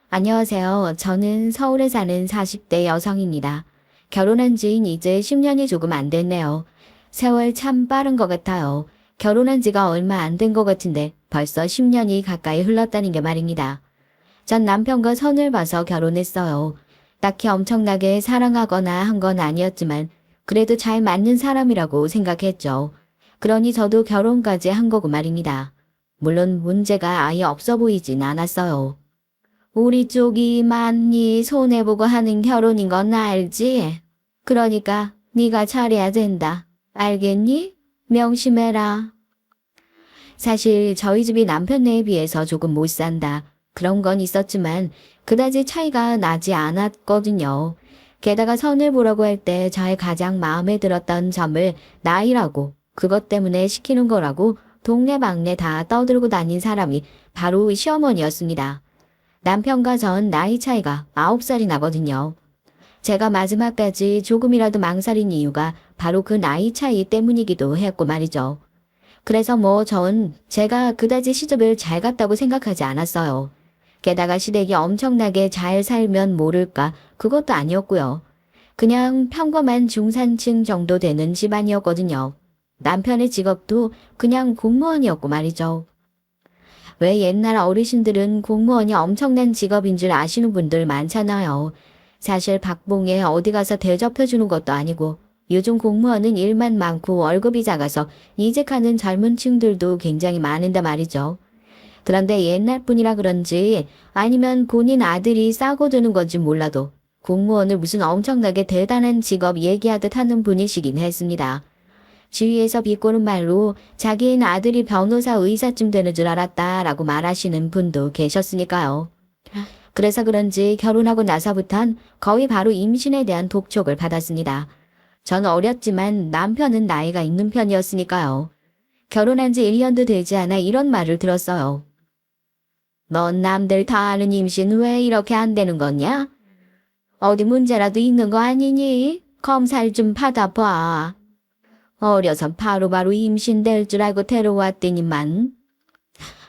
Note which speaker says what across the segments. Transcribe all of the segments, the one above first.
Speaker 1: 안녕하세요. 저는 서울에 사는 40대 여성입니다. 결혼한 지는 이제 10년이 조금 안 됐네요. 세월 참 빠른 것 같아요. 결혼한 지가 얼마 안 된 것 같은데 벌써 10년이 가까이 흘렀다는 게 말입니다. 전 남편과 선을 봐서 결혼했어요. 딱히 엄청나게 사랑하거나 한 건 아니었지만 그래도 잘 맞는 사람이라고 생각했죠. 그러니 저도 결혼까지 한 거고 말입니다. 물론 문제가 아예 없어 보이진 않았어요. 우리 쪽이 많이 손해보고 하는 결혼인 건 알지? 그러니까 네가 잘해야 된다. 알겠니? 명심해라. 사실 저희 집이 남편네에 비해서 조금 못 산다. 그런 건 있었지만 그다지 차이가 나지 않았거든요. 게다가 선을 보라고 할 때 저의 가장 마음에 들었던 점을 나이라고 그것 때문에 시키는 거라고 동네방네 다 떠들고 다닌 사람이 바로 시어머니였습니다. 남편과 전 나이 차이가 9살이 나거든요. 제가 마지막까지 조금이라도 망설인 이유가 바로 그 나이 차이 때문이기도 했고 말이죠. 그래서 전 제가 그다지 시집을 잘 갔다고 생각하지 않았어요. 게다가 시댁이 엄청나게 잘 살면 모를까 그것도 아니었고요. 그냥 평범한 중산층 정도 되는 집안이었거든요. 남편의 직업도 그냥 공무원이었고 말이죠. 왜 옛날 어르신들은 공무원이 엄청난 직업인 줄 아시는 분들 많잖아요. 사실 박봉에 어디 가서 대접해주는 것도 아니고 요즘 공무원은 일만 많고 월급이 작아서 이직하는 젊은 층들도 굉장히 많은데 말이죠. 그런데 옛날 분이라 그런지 아니면 본인 아들이 싸고 드는 건지 몰라도 공무원을 무슨 엄청나게 대단한 직업 얘기하듯 하는 분이시긴 했습니다. 주위에서 비꼬는 말로 자기는 아들이 변호사 의사쯤 되는 줄 알았다라고 말하시는 분도 계셨으니까요. 그래서 그런지 결혼하고 나서부턴 거의 바로 임신에 대한 독촉을 받았습니다. 전 어렸지만 남편은 나이가 있는 편이었으니까요. 결혼한 지 1년도 되지 않아 이런 말을 들었어요. 넌 남들 다 아는 임신 왜 이렇게 안 되는 거냐? 어디 문제라도 있는 거 아니니? 검사를 좀 받아봐. 어려서 바로바로 임신될 줄 알고 데려왔더니만.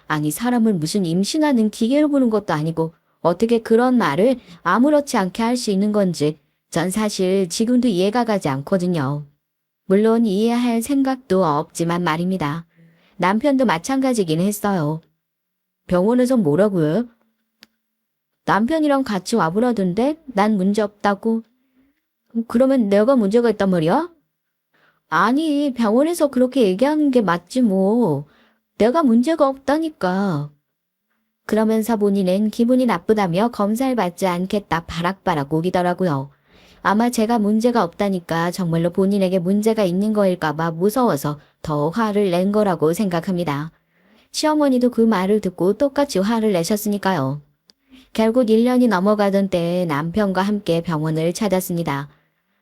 Speaker 1: 아니 사람을 무슨 임신하는 기계로 보는 것도 아니고 어떻게 그런 말을 아무렇지 않게 할 수 있는 건지 전 사실 지금도 이해가 가지 않거든요. 물론 이해할 생각도 없지만 말입니다. 남편도 마찬가지긴 했어요. 병원에서 뭐라고요? 남편이랑 같이 와보라던데 난 문제 없다고. 그러면 내가 문제가 있단 말이야? 아니, 병원에서 그렇게 얘기하는 게 맞지 뭐. 내가 문제가 없다니까. 그러면서 본인은 기분이 나쁘다며 검사를 받지 않겠다 바락바락 우기더라고요. 아마 제가 문제가 없다니까 정말로 본인에게 문제가 있는 거일까봐 무서워서 더 화를 낸 거라고 생각합니다. 시어머니도 그 말을 듣고 똑같이 화를 내셨으니까요. 결국 1년이 넘어가던 때에 남편과 함께 병원을 찾았습니다.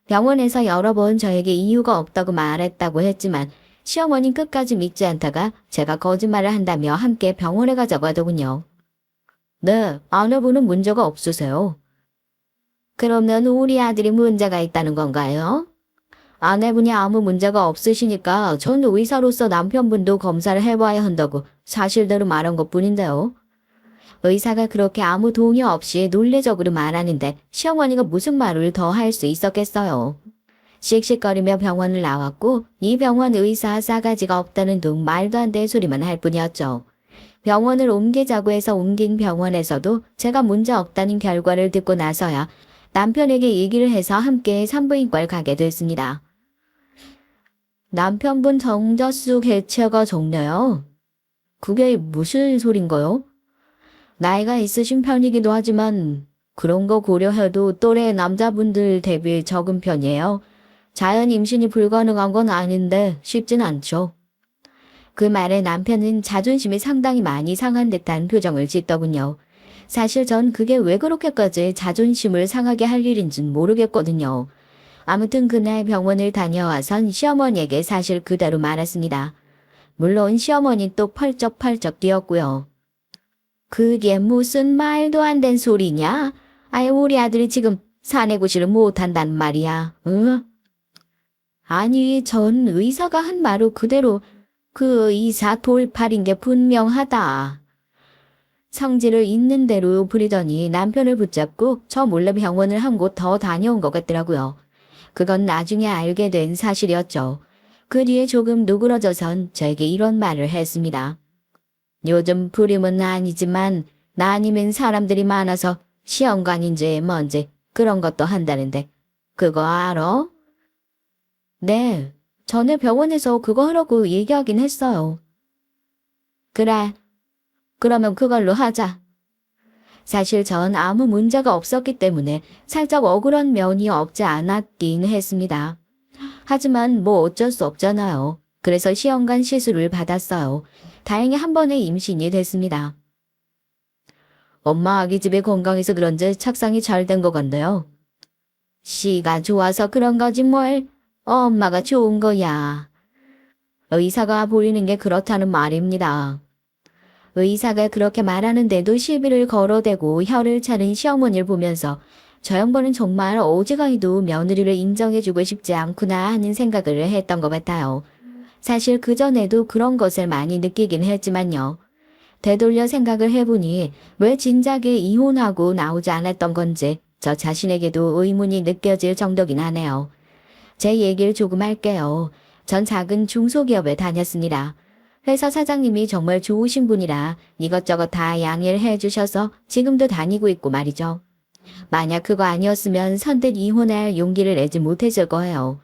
Speaker 1: 병원에서 여러 번 저에게 이유가 없다고 말했다고 했지만 시어머니는 끝까지 믿지 않다가 제가 거짓말을 한다며 함께 병원에 가자고 하더군요. 네, 아내분은 문제가 없으세요. 그러면 우리 아들이 문제가 있다는 건가요? 아내분이 아무 문제가 없으시니까 전 의사로서 남편분도 검사를 해봐야 한다고 사실대로 말한 것뿐인데요. 의사가 그렇게 아무 동의 없이 논리적으로 말하는데 시어머니가 무슨 말을 더 할 수 있었겠어요. 씩씩거리며 병원을 나왔고 이 병원 의사 싸가지가 없다는 둥 말도 안 되는 소리만 할 뿐이었죠. 병원을 옮기자고 해서 옮긴 병원에서도 제가 문제 없다는 결과를 듣고 나서야 남편에게 얘기를 해서 함께 산부인과를 가게 됐습니다. 남편분 정자수 개체가 적네요. 그게 무슨 소린가요? 나이가 있으신 편이기도 하지만 그런 거 고려해도 또래 남자분들 대비 적은 편이에요. 자연 임신이 불가능한 건 아닌데 쉽진 않죠. 그 말에 남편은 자존심이 상당히 많이 상한 듯한 표정을 짓더군요. 사실 전 그게 왜 그렇게까지 자존심을 상하게 할 일인진 모르겠거든요. 아무튼 그날 병원을 다녀와선 시어머니에게 사실 그대로 말했습니다. 물론 시어머니 또 펄쩍펄쩍 뛰었고요. 그게 무슨 말도 안 된 소리냐? 아예 우리 아들이 지금 사내구실을 못한단 말이야. 응? 아니, 전 의사가 한 말로 그대로 그 의사 돌팔인 게 분명하다. 성질을 있는 대로 부리더니 남편을 붙잡고 저 몰래 병원을 한 곳 더 다녀온 것 같더라고요. 그건 나중에 알게 된 사실이었죠. 그 뒤에 조금 누그러져선 저에게 이런 말을 했습니다. 요즘 불임은 아니지만 나 아니면 사람들이 많아서 시험관인지 뭔지 그런 것도 한다는데 그거 알아? 네, 전에 병원에서 그거 하라고 얘기하긴 했어요. 그래, 그러면 그걸로 하자. 사실 전 아무 문제가 없었기 때문에 살짝 억울한 면이 없지 않았긴 했습니다. 하지만 뭐 어쩔 수 없잖아요. 그래서 시험관 시술을 받았어요. 다행히 한 번에 임신이 됐습니다. 엄마 아기 집이 건강해서 그런지 착상이 잘 된 것 같네요. 씨가 좋아서 그런 거지 뭘. 엄마가 좋은 거야. 의사가 보이는 게 그렇다는 말입니다. 의사가 그렇게 말하는데도 시비를 걸어대고 혀를 차는 시어머니를 보면서 저 양반은 정말 어지간히도 며느리를 인정해주고 싶지 않구나 하는 생각을 했던 것 같아요. 사실 그전에도 그런 것을 많이 느끼긴 했지만요. 되돌려 생각을 해보니 왜 진작에 이혼하고 나오지 않았던 건지 저 자신에게도 의문이 느껴질 정도긴 하네요. 제 얘기를 조금 할게요. 전 작은 중소기업에 다녔습니다. 회사 사장님이 정말 좋으신 분이라 이것저것 다 양해를 해주셔서 지금도 다니고 있고 말이죠. 만약 그거 아니었으면 선뜻 이혼할 용기를 내지 못했을 거예요.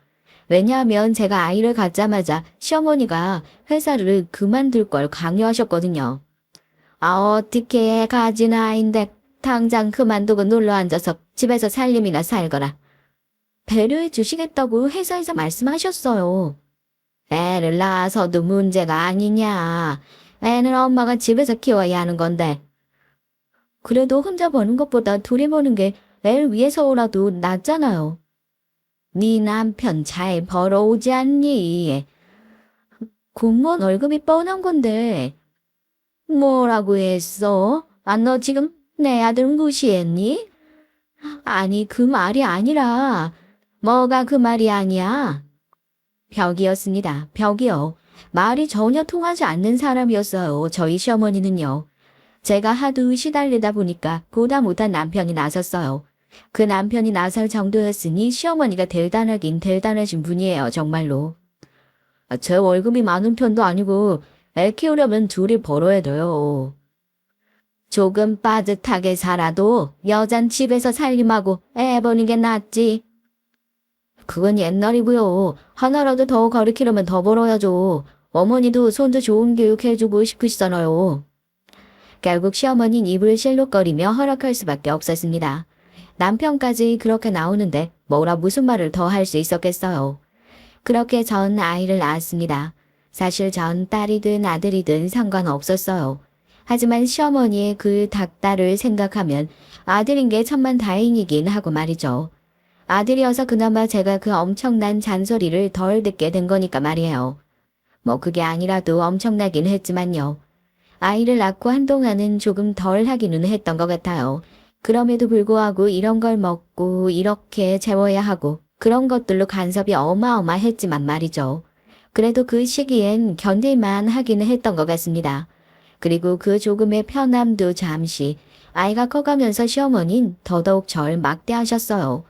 Speaker 1: 왜냐하면 제가 아이를 갖자마자 시어머니가 회사를 그만둘 걸 강요하셨거든요. 아 어떻게 가진 아인데 당장 그만두고 눌러앉아서 집에서 살림이나 살거라. 배려해 주시겠다고 회사에서 말씀하셨어요. 애를 낳아서도 문제가 아니냐. 애는 엄마가 집에서 키워야 하는 건데. 그래도 혼자 버는 것보다 둘이 버는 게 애를 위해서라도 낫잖아요. 네 남편 잘 벌어오지 않니? 공무원 월급이 뻔한 건데. 뭐라고 했어? 아, 너 지금 내 아들 무시했니? 아니, 그 말이 아니라. 뭐가 그 말이 아니야? 벽이었습니다. 벽이요. 말이 전혀 통하지 않는 사람이었어요. 저희 시어머니는요. 제가 하도 시달리다 보니까 보다 못한 남편이 나섰어요. 그 남편이 나설 정도였으니 시어머니가 대단하긴 대단하신 분이에요. 정말로. 제 월급이 많은 편도 아니고 애 키우려면 둘이 벌어야 돼요. 조금 빠듯하게 살아도 여잔 집에서 살림하고 애 버는 게 낫지. 그건 옛날이고요. 하나라도 더 가르치려면 더 벌어야죠. 어머니도 손주 좋은 교육 해주고 싶으시잖아요. 결국 시어머니는 입을 실룩거리며 허락할 수밖에 없었습니다. 남편까지 그렇게 나오는데 뭐라 무슨 말을 더 할 수 있었겠어요. 그렇게 전 아이를 낳았습니다. 사실 전 딸이든 아들이든 상관없었어요. 하지만 시어머니의 그 닭딸을 생각하면 아들인 게 천만 다행이긴 하고 말이죠. 아들이어서 그나마 제가 그 엄청난 잔소리를 덜 듣게 된 거니까 말이에요. 뭐 그게 아니라도 엄청나긴 했지만요. 아이를 낳고 한동안은 조금 덜 하기는 했던 것 같아요. 그럼에도 불구하고 이런 걸 먹고 이렇게 재워야 하고 그런 것들로 간섭이 어마어마했지만 말이죠. 그래도 그 시기엔 견딜만 하기는 했던 것 같습니다. 그리고 그 조금의 편함도 잠시 아이가 커가면서 시어머니는 더더욱 절 막대하셨어요.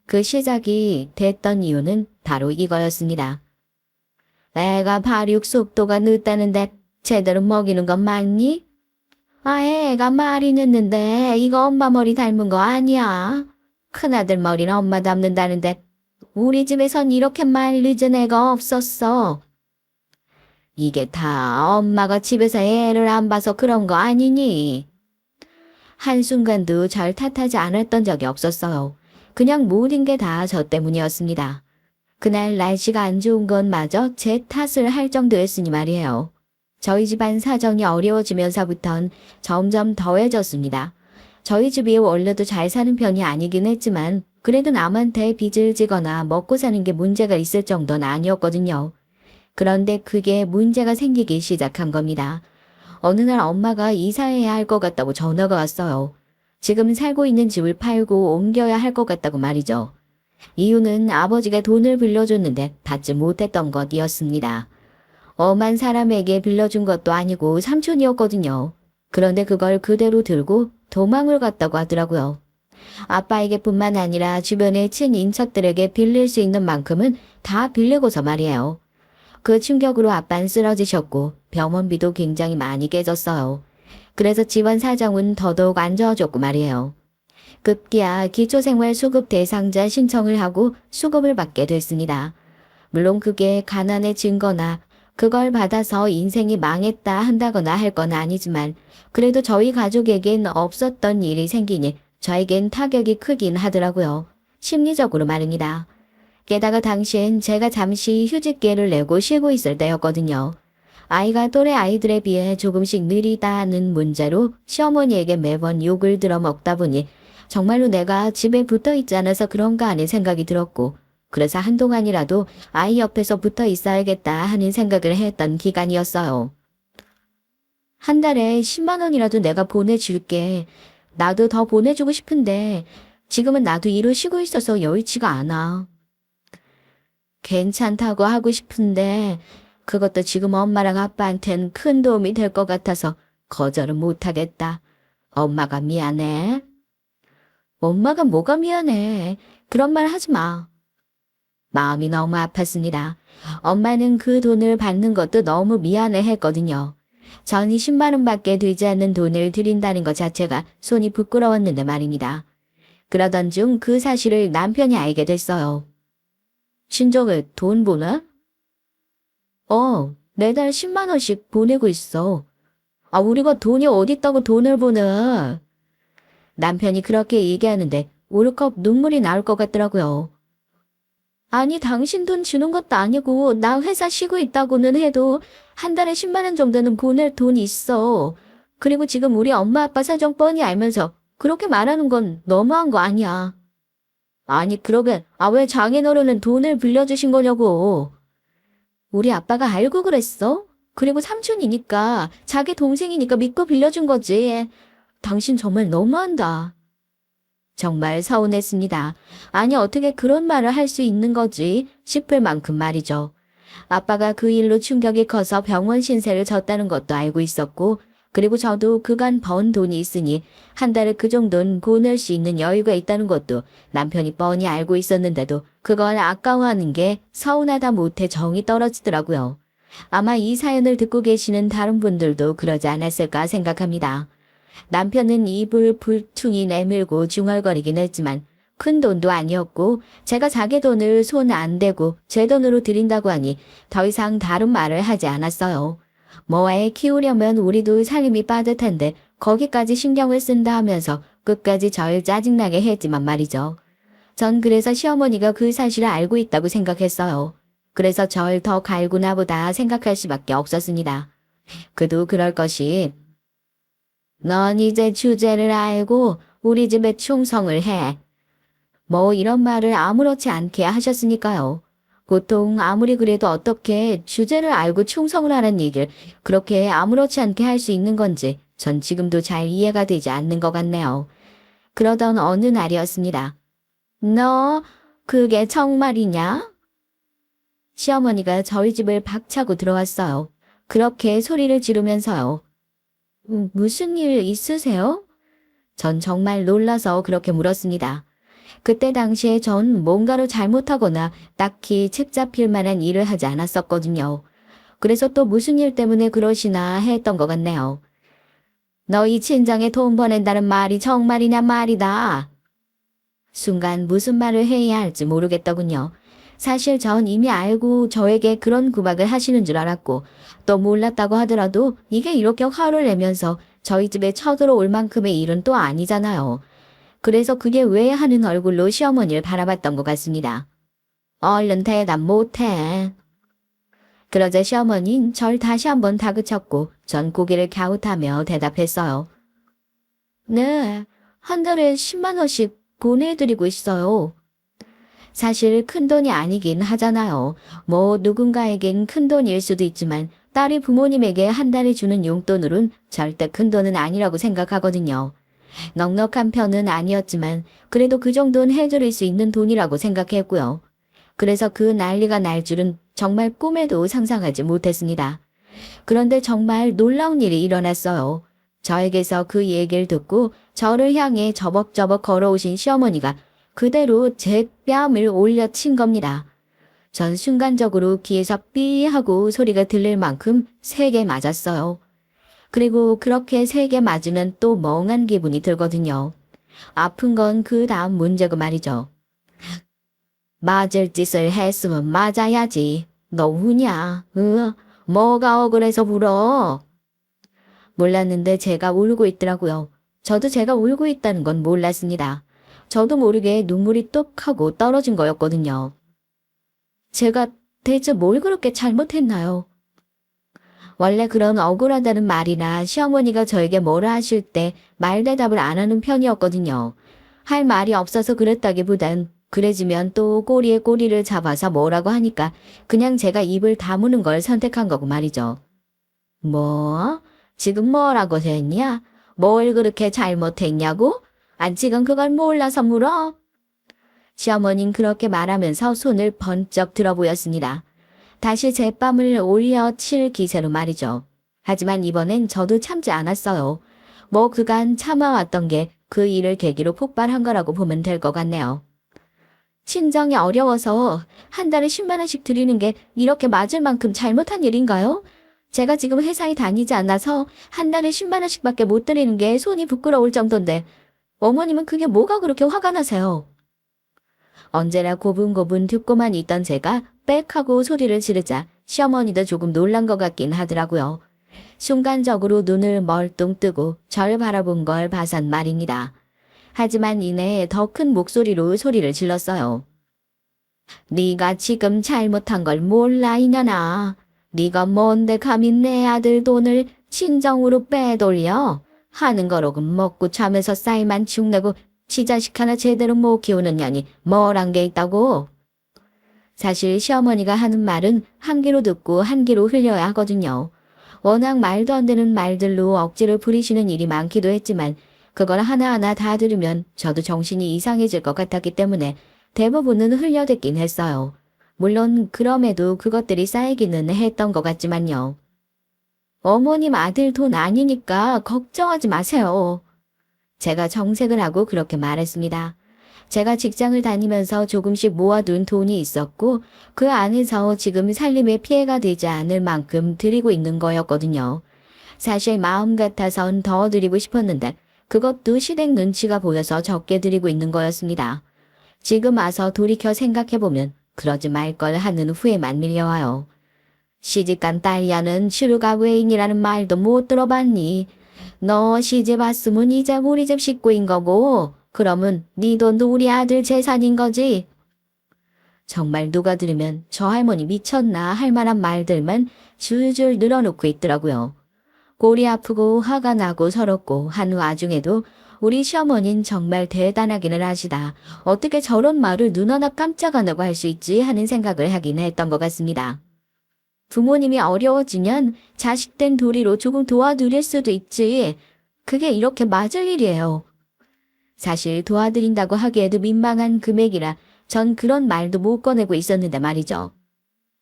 Speaker 1: 그 시작이 됐던 이유는 바로 이거였습니다. 애가 발육 속도가 늦다는데 제대로 먹이는 건 맞니? 아, 애가 말이 늦는데 이거 엄마 머리 닮은 거 아니야. 큰아들 머리는 엄마 닮는다는데 우리 집에선 이렇게 말 늦은 애가 없었어. 이게 다 엄마가 집에서 애를 안 봐서 그런 거 아니니? 한순간도 절 탓하지 않았던 적이 없었어요. 그냥 모든 게 다 저 때문이었습니다. 그날 날씨가 안 좋은 건 마저 제 탓을 할 정도였으니 말이에요. 저희 집안 사정이 어려워지면서부턴 점점 더해졌습니다. 저희 집이 원래도 잘 사는 편이 아니긴 했지만 그래도 남한테 빚을 지거나 먹고 사는 게 문제가 있을 정도는 아니었거든요. 그런데 그게 문제가 생기기 시작한 겁니다. 어느 날 엄마가 이사해야 할 것 같다고 전화가 왔어요. 지금 살고 있는 집을 팔고 옮겨야 할 것 같다고 말이죠. 이유는 아버지가 돈을 빌려줬는데 받지 못했던 것이었습니다. 엄한 사람에게 빌려준 것도 아니고 삼촌이었거든요. 그런데 그걸 그대로 들고 도망을 갔다고 하더라고요. 아빠에게뿐만 아니라 주변의 친인척들에게 빌릴 수 있는 만큼은 다 빌리고서 말이에요. 그 충격으로 아빠는 쓰러지셨고 병원비도 굉장히 많이 깨졌어요. 그래서 집안 사정은 더더욱 안 좋아졌고 말이에요. 급기야 기초생활수급 대상자 신청을 하고 수급을 받게 됐습니다. 물론 그게 가난의 증거나 그걸 받아서 인생이 망했다 한다거나 할 건 아니지만 그래도 저희 가족에겐 없었던 일이 생기니 저에겐 타격이 크긴 하더라고요. 심리적으로 말입니다. 게다가 당시엔 제가 잠시 휴직계를 내고 쉬고 있을 때였거든요. 아이가 또래 아이들에 비해 조금씩 느리다는 문제로 시어머니에게 매번 욕을 들어 먹다 보니 정말로 내가 집에 붙어 있지 않아서 그런가 하는 생각이 들었고 그래서 한동안이라도 아이 옆에서 붙어 있어야겠다 하는 생각을 했던 기간이었어요. 한 달에 10만 원이라도 내가 보내줄게. 나도 더 보내주고 싶은데 지금은 나도 일을 쉬고 있어서 여의치가 않아. 괜찮다고 하고 싶은데 그것도 지금 엄마랑 아빠한텐 큰 도움이 될 것 같아서 거절은 못하겠다. 엄마가 미안해. 엄마가 뭐가 미안해. 그런 말 하지 마. 마음이 너무 아팠습니다. 엄마는 그 돈을 받는 것도 너무 미안해 했거든요. 전이 10만 원밖에 되지 않는 돈을 드린다는 것 자체가 손이 부끄러웠는데 말입니다. 그러던 중 그 사실을 남편이 알게 됐어요. 신정을 돈 보나? 매달 10만 원씩 보내고 있어. 우리가 돈이 어딨다고 돈을 보내. 남편이 그렇게 얘기하는데 울컥 눈물이 나올 것 같더라고요. 아니 당신 돈 주는 것도 아니고 나 회사 쉬고 있다고는 해도 한 달에 10만 원 정도는 보낼 돈이 있어. 그리고 지금 우리 엄마 아빠 사정 뻔히 알면서 그렇게 말하는 건 너무한 거 아니야. 아니 그러게 왜 장인어른은 돈을 빌려주신 거냐고. 우리 아빠가 알고 그랬어? 그리고 삼촌이니까 자기 동생이니까 믿고 빌려준 거지. 당신 정말 너무한다. 정말 서운했습니다. 아니 어떻게 그런 말을 할 수 있는 거지 싶을 만큼 말이죠. 아빠가 그 일로 충격이 커서 병원 신세를 졌다는 것도 알고 있었고 그리고 저도 그간 번 돈이 있으니 한 달에 그 정도는 보낼 수 있는 여유가 있다는 것도 남편이 뻔히 알고 있었는데도 그걸 아까워하는 게 서운하다 못해 정이 떨어지더라고요. 아마 이 사연을 듣고 계시는 다른 분들도 그러지 않았을까 생각합니다. 남편은 입을 불퉁이 내밀고 중얼거리긴 했지만 큰 돈도 아니었고 제가 자기 돈을 손 안 대고 제 돈으로 드린다고 하니 더 이상 다른 말을 하지 않았어요. 뭐 애 키우려면 우리도 살림이 빠듯한데 거기까지 신경을 쓴다 하면서 끝까지 절 짜증나게 했지만 말이죠. 전 그래서 시어머니가 그 사실을 알고 있다고 생각했어요. 그래서 절 더 갈구나 보다 생각할 수밖에 없었습니다. 그도 그럴 것이 넌 이제 주제를 알고 우리 집에 충성을 해. 뭐 이런 말을 아무렇지 않게 하셨으니까요. 보통 아무리 그래도 어떻게 주제를 알고 충성을 하는 얘기를 그렇게 아무렇지 않게 할 수 있는 건지 전 지금도 잘 이해가 되지 않는 것 같네요. 그러던 어느 날이었습니다. 너 그게 정말이냐? 시어머니가 저희 집을 박차고 들어왔어요. 그렇게 소리를 지르면서요. 무슨 일 있으세요? 전 정말 놀라서 그렇게 물었습니다. 그때 당시에 전 뭔가를 잘못하거나 딱히 책 잡힐 만한 일을 하지 않았었거든요. 그래서 또 무슨 일 때문에 그러시나 했던 것 같네요. 너희 친정에 돈 보낸다는 말이 정말이냐 말이다. 순간 무슨 말을 해야 할지 모르겠더군요. 사실 전 이미 알고 저에게 그런 구박을 하시는 줄 알았고 또 몰랐다고 하더라도 이게 이렇게 화를 내면서 저희 집에 쳐들어올 만큼의 일은 또 아니잖아요. 그래서 그게 왜 하는 얼굴로 시어머니를 바라봤던 것 같습니다. 얼른 대답 못해. 그러자 시어머니는 절 다시 한번 다그쳤고 전 고개를 갸웃하며 대답했어요. 네, 한 달에 10만 원씩 보내드리고 있어요. 사실 큰돈이 아니긴 하잖아요. 뭐 누군가에겐 큰돈일 수도 있지만 딸이 부모님에게 한 달에 주는 용돈으론 절대 큰돈은 아니라고 생각하거든요. 넉넉한 편은 아니었지만 그래도 그 정도는 해드릴 수 있는 돈이라고 생각했고요. 그래서 그 난리가 날 줄은 정말 꿈에도 상상하지 못했습니다. 그런데 정말 놀라운 일이 일어났어요. 저에게서 그 얘기를 듣고 저를 향해 저벅저벅 걸어오신 시어머니가 그대로 제 뺨을 올려 친 겁니다. 전 순간적으로 귀에서 삐 하고 소리가 들릴 만큼 세게 맞았어요. 그리고 그렇게 세게 맞으면 또 멍한 기분이 들거든요. 아픈 건 그 다음 문제고 말이죠. 맞을 짓을 했으면 맞아야지. 너 우냐? 뭐가 억울해서 울어? 몰랐는데 제가 울고 있더라고요. 저도 제가 울고 있다는 건 몰랐습니다. 저도 모르게 눈물이 뚝 하고 떨어진 거였거든요. 제가 대체 뭘 그렇게 잘못했나요? 원래 그런 억울하다는 말이나 시어머니가 저에게 뭐라 하실 때 말대답을 안 하는 편이었거든요. 할 말이 없어서 그랬다기보단 그래지면 또 꼬리에 꼬리를 잡아서 뭐라고 하니까 그냥 제가 입을 다무는 걸 선택한 거고 말이죠. 뭐? 지금 뭐라고 했냐? 뭘 그렇게 잘못했냐고? 지금 그걸 몰라서 물어? 시어머니는 그렇게 말하면서 손을 번쩍 들어 보였습니다. 다시 제 뺨을 올려 칠 기세로 말이죠. 하지만 이번엔 저도 참지 않았어요. 뭐 그간 참아왔던 게 그 일을 계기로 폭발한 거라고 보면 될 것 같네요. 친정이 어려워서 한 달에 10만 원씩 드리는 게 이렇게 맞을 만큼 잘못한 일인가요? 제가 지금 회사에 다니지 않아서 한 달에 10만 원씩밖에 못 드리는 게 손이 부끄러울 정도인데 어머님은 그게 뭐가 그렇게 화가 나세요? 언제나 고분고분 듣고만 있던 제가 빽 하고 소리를 지르자 시어머니도 조금 놀란 것 같긴 하더라고요. 순간적으로 눈을 멀뚱 뜨고 절 바라본 걸 봐선 말입니다. 하지만 이내 더 큰 목소리로 소리를 질렀어요. 네가 지금 잘못한 걸 몰라 이년아. 네가 뭔데 감히 내 아들 돈을 친정으로 빼돌려? 하는 거로금 먹고 자면서 쌀만 축내고 지 자식 하나 제대로 못 키우는 년이 뭘 한 게 있다고? 사실 시어머니가 하는 말은 한 귀로 듣고 한 귀로 흘려야 하거든요. 워낙 말도 안 되는 말들로 억지를 부리시는 일이 많기도 했지만 그걸 하나하나 다 들으면 저도 정신이 이상해질 것 같았기 때문에 대부분은 흘려듣긴 했어요. 물론 그럼에도 그것들이 쌓이기는 했던 것 같지만요. 어머님 아들 돈 아니니까 걱정하지 마세요. 제가 정색을 하고 그렇게 말했습니다. 제가 직장을 다니면서 조금씩 모아둔 돈이 있었고 그 안에서 지금 살림에 피해가 되지 않을 만큼 드리고 있는 거였거든요. 사실 마음 같아선 더 드리고 싶었는데 그것도 시댁 눈치가 보여서 적게 드리고 있는 거였습니다. 지금 와서 돌이켜 생각해보면 그러지 말 걸 하는 후에만 밀려와요. 시집간 딸이야는 시루가 외인이라는 말도 못 들어봤니? 너 시집 왔으면 이제 우리 집 식구인 거고 그러면 네 돈도 우리 아들 재산인 거지. 정말 누가 들으면 저 할머니 미쳤나 할 만한 말들만 줄줄 늘어놓고 있더라고요. 골이 아프고 화가 나고 서럽고 한 와중에도 우리 시어머니는 정말 대단하기는 하시다. 어떻게 저런 말을 눈 하나 깜짝 안 하고 할 수 있지 하는 생각을 하긴 했던 것 같습니다. 부모님이 어려워지면 자식된 도리로 조금 도와드릴 수도 있지. 그게 이렇게 맞을 일이에요. 사실 도와드린다고 하기에도 민망한 금액이라 전 그런 말도 못 꺼내고 있었는데 말이죠.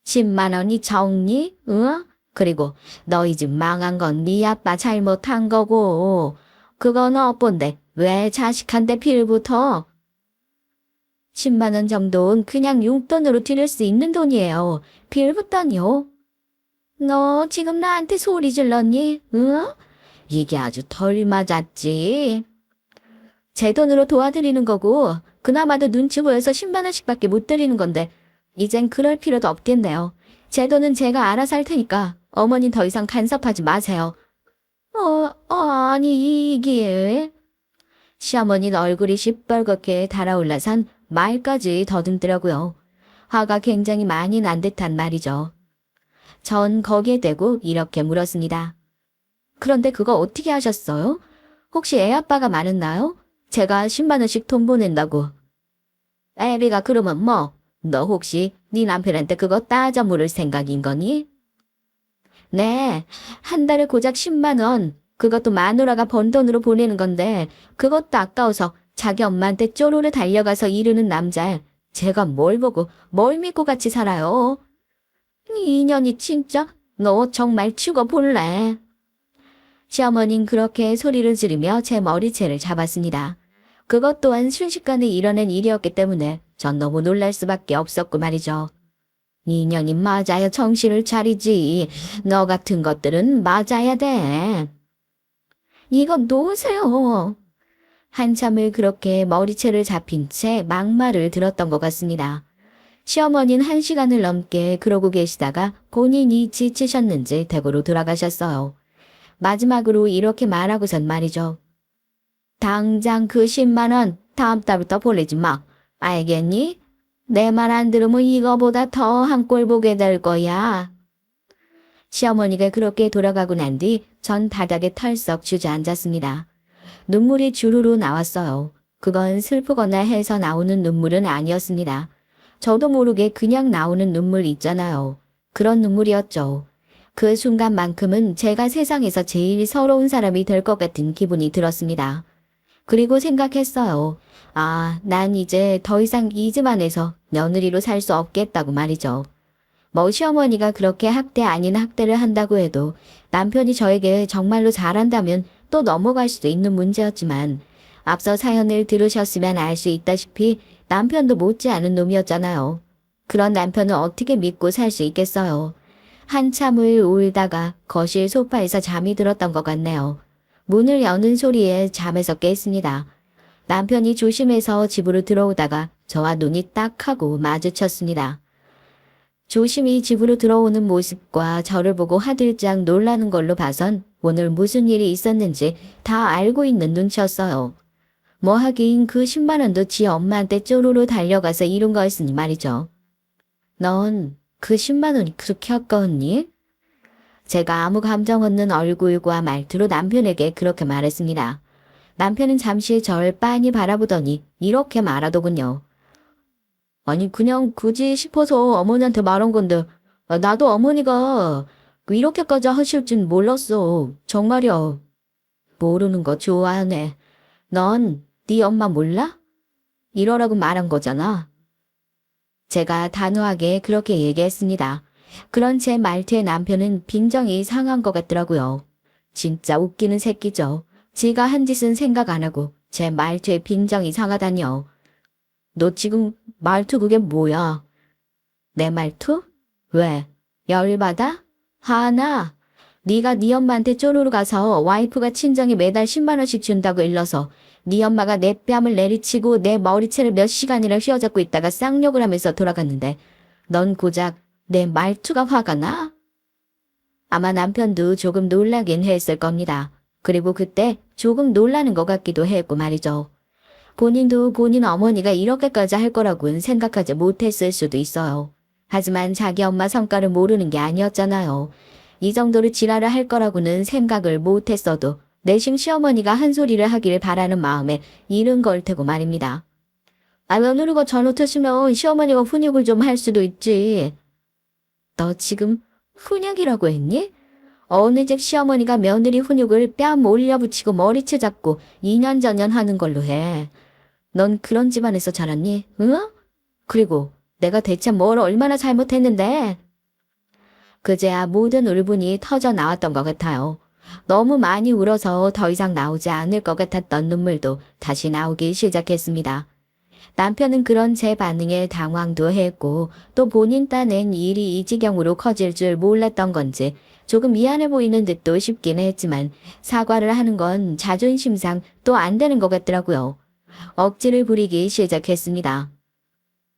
Speaker 1: 10만 원이 적니? 응? 그리고 너희 집 망한 건 네 아빠 잘못한 거고 그건 업본데 왜 자식한테 빌부터? 10만 원 정도는 그냥 용돈으로 드릴 수 있는 돈이에요. 빌붙다니요? 너 지금 나한테 소리 질렀니? 응? 이게 아주 덜 맞았지. 제 돈으로 도와드리는 거고 그나마도 눈치 보여서 10만 원씩밖에 못 드리는 건데 이젠 그럴 필요도 없겠네요. 제 돈은 제가 알아서 할 테니까 어머니 더 이상 간섭하지 마세요. 아니 이게... 시어머니는 얼굴이 시뻘겋게 달아올라선 말까지 더듬더라고요. 화가 굉장히 많이 난 듯한 말이죠. 전 거기에 대고 이렇게 물었습니다. 그런데 그거 어떻게 하셨어요? 혹시 애 아빠가 많았나요? 제가 10만 원씩 돈 보낸다고. 애비가 그러면 뭐? 너 혹시 네 남편한테 그거 따져 물을 생각인 거니? 네, 한 달에 고작 10만 원. 그것도 마누라가 번 돈으로 보내는 건데 그것도 아까워서 자기 엄마한테 쪼로르 달려가서 이르는 남자. 제가 뭘 보고 뭘 믿고 같이 살아요? 이 인연이 진짜 너 정말 죽어볼래? 시어머니는 그렇게 소리를 지르며 제 머리채를 잡았습니다. 그것 또한 순식간에 일어난 일이었기 때문에 전 너무 놀랄 수밖에 없었고 말이죠. 이년이 맞아야 정신을 차리지. 너 같은 것들은 맞아야 돼. 이거 놓으세요. 한참을 그렇게 머리채를 잡힌 채 막말을 들었던 것 같습니다. 시어머니는 1시간을 넘게 그러고 계시다가 본인이 지치셨는지 댁으로 돌아가셨어요. 마지막으로 이렇게 말하고선 말이죠. 당장 그 10만 원 다음 달부터 보내지 마. 알겠니? 내 말 안 들으면 이거보다 더 한 꼴 보게 될 거야. 시어머니가 그렇게 돌아가고 난 뒤 전 바닥에 털썩 주저앉았습니다. 눈물이 주르르 나왔어요. 그건 슬프거나 해서 나오는 눈물은 아니었습니다. 저도 모르게 그냥 나오는 눈물 있잖아요. 그런 눈물이었죠. 그 순간만큼은 제가 세상에서 제일 서러운 사람이 될 것 같은 기분이 들었습니다. 그리고 생각했어요. 아, 난 이제 더 이상 이 집 안에서 며느리로 살 수 없겠다고 말이죠. 뭐 시어머니가 그렇게 학대 아닌 학대를 한다고 해도 남편이 저에게 정말로 잘한다면 또 넘어갈 수도 있는 문제였지만 앞서 사연을 들으셨으면 알 수 있다시피 남편도 못지않은 놈이었잖아요. 그런 남편을 어떻게 믿고 살 수 있겠어요. 한참을 울다가 거실 소파에서 잠이 들었던 것 같네요. 문을 여는 소리에 잠에서 깼습니다. 남편이 조심해서 집으로 들어오다가 저와 눈이 딱 하고 마주쳤습니다. 조심히 집으로 들어오는 모습과 저를 보고 화들짝 놀라는 걸로 봐선 오늘 무슨 일이 있었는지 다 알고 있는 눈치였어요. 뭐 하긴 그 10만 원도 지 엄마한테 쪼르르 달려가서 이룬 거였으니 말이죠. 넌 그 10만 원이 그렇게 아까웠니? 제가 아무 감정 없는 얼굴과 말투로 남편에게 그렇게 말했습니다. 남편은 잠시 절 빤히 바라보더니 이렇게 말하더군요. 아니 그냥 굳이 싶어서 어머니한테 말한 건데 나도 어머니가 이렇게까지 하실 줄 몰랐어. 정말이야. 모르는 거 좋아하네. 넌 네 엄마 몰라? 이러라고 말한 거잖아. 제가 단호하게 그렇게 얘기했습니다. 그런 제 말투에 남편은 빈정이 상한 것 같더라고요. 진짜 웃기는 새끼죠. 지가 한 짓은 생각 안 하고 제 말투에 빈정이 상하다니요. 너 지금 말투 그게 뭐야? 내 말투? 왜? 열받아? 화나? 네가 네 엄마한테 쪼르르 가서 와이프가 친정에 매달 10만 원씩 준다고 일러서 네 엄마가 내 뺨을 내리치고 내 머리채를 몇 시간이나 휘어잡고 있다가 쌍욕을 하면서 돌아갔는데 넌 고작 내 말투가 화가 나? 아마 남편도 조금 놀라긴 했을 겁니다. 그리고 그때 조금 놀라는 것 같기도 했고 말이죠. 본인도 본인 어머니가 이렇게까지 할 거라고는 생각하지 못했을 수도 있어요. 하지만 자기 엄마 성깔을 모르는 게 아니었잖아요. 이 정도로 지랄을 할 거라고는 생각을 못했어도 내심 시어머니가 한 소리를 하기를 바라는 마음에 이른 걸 테고 말입니다. 아, 며느리가 잘못했으면 시어머니가 훈육을 좀 할 수도 있지. 너 지금 훈육이라고 했니? 어느 집 시어머니가 며느리 훈육을 뺨 올려붙이고 머리채 잡고 2년 전년 하는 걸로 해. 넌 그런 집안에서 자랐니? 응? 그리고 내가 대체 뭘 얼마나 잘못했는데? 그제야 모든 울분이 터져 나왔던 것 같아요. 너무 많이 울어서 더 이상 나오지 않을 것 같았던 눈물도 다시 나오기 시작했습니다. 남편은 그런 제 반응에 당황도 했고 또 본인 딴엔 일이 이 지경으로 커질 줄 몰랐던 건지 조금 미안해 보이는 듯도 싶긴 했지만 사과를 하는 건 자존심상 또 안 되는 것 같더라고요. 억지를 부리기 시작했습니다.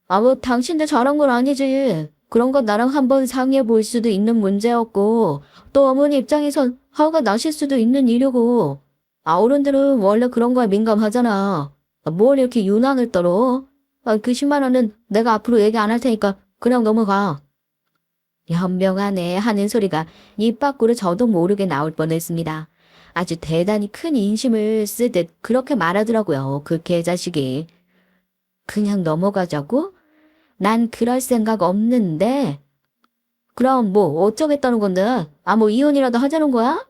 Speaker 1: 아, 뭐 당신도 잘한 건 아니지. 그런 건 나랑 한번 상의해 볼 수도 있는 문제였고 또 어머니 입장에선 화가 나실 수도 있는 일이고 어른들은 원래 그런 거에 민감하잖아. 뭘 이렇게 유난을 떨어? 그 10만 원은 내가 앞으로 얘기 안 할 테니까 그냥 넘어가. 현명하네 하는 소리가 입 밖으로 저도 모르게 나올 뻔했습니다. 아주 대단히 큰 인심을 쓰듯 그렇게 말하더라고요. 그 개자식이. 그냥 넘어가자고? 난 그럴 생각 없는데. 그럼 뭐 어쩌겠다는 건데? 아, 뭐 이혼이라도 하자는 거야?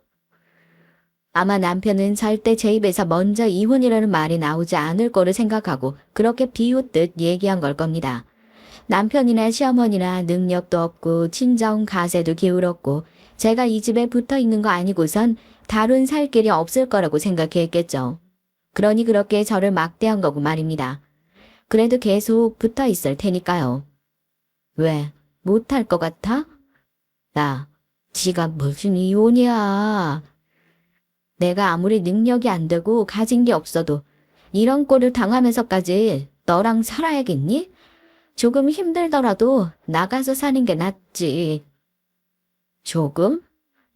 Speaker 1: 아마 남편은 절대 제 입에서 먼저 이혼이라는 말이 나오지 않을 거를 생각하고 그렇게 비웃듯 얘기한 걸 겁니다. 남편이나 시어머니나 능력도 없고 친정 가세도 기울었고 제가 이 집에 붙어 있는 거 아니고선 다른 살 길이 없을 거라고 생각했겠죠. 그러니 그렇게 저를 막대한 거고 말입니다. 그래도 계속 붙어 있을 테니까요. 왜? 못할 것 같아? 지가 무슨 이혼이야. 내가 아무리 능력이 안 되고 가진 게 없어도 이런 꼴을 당하면서까지 너랑 살아야겠니? 조금 힘들더라도 나가서 사는 게 낫지. 조금?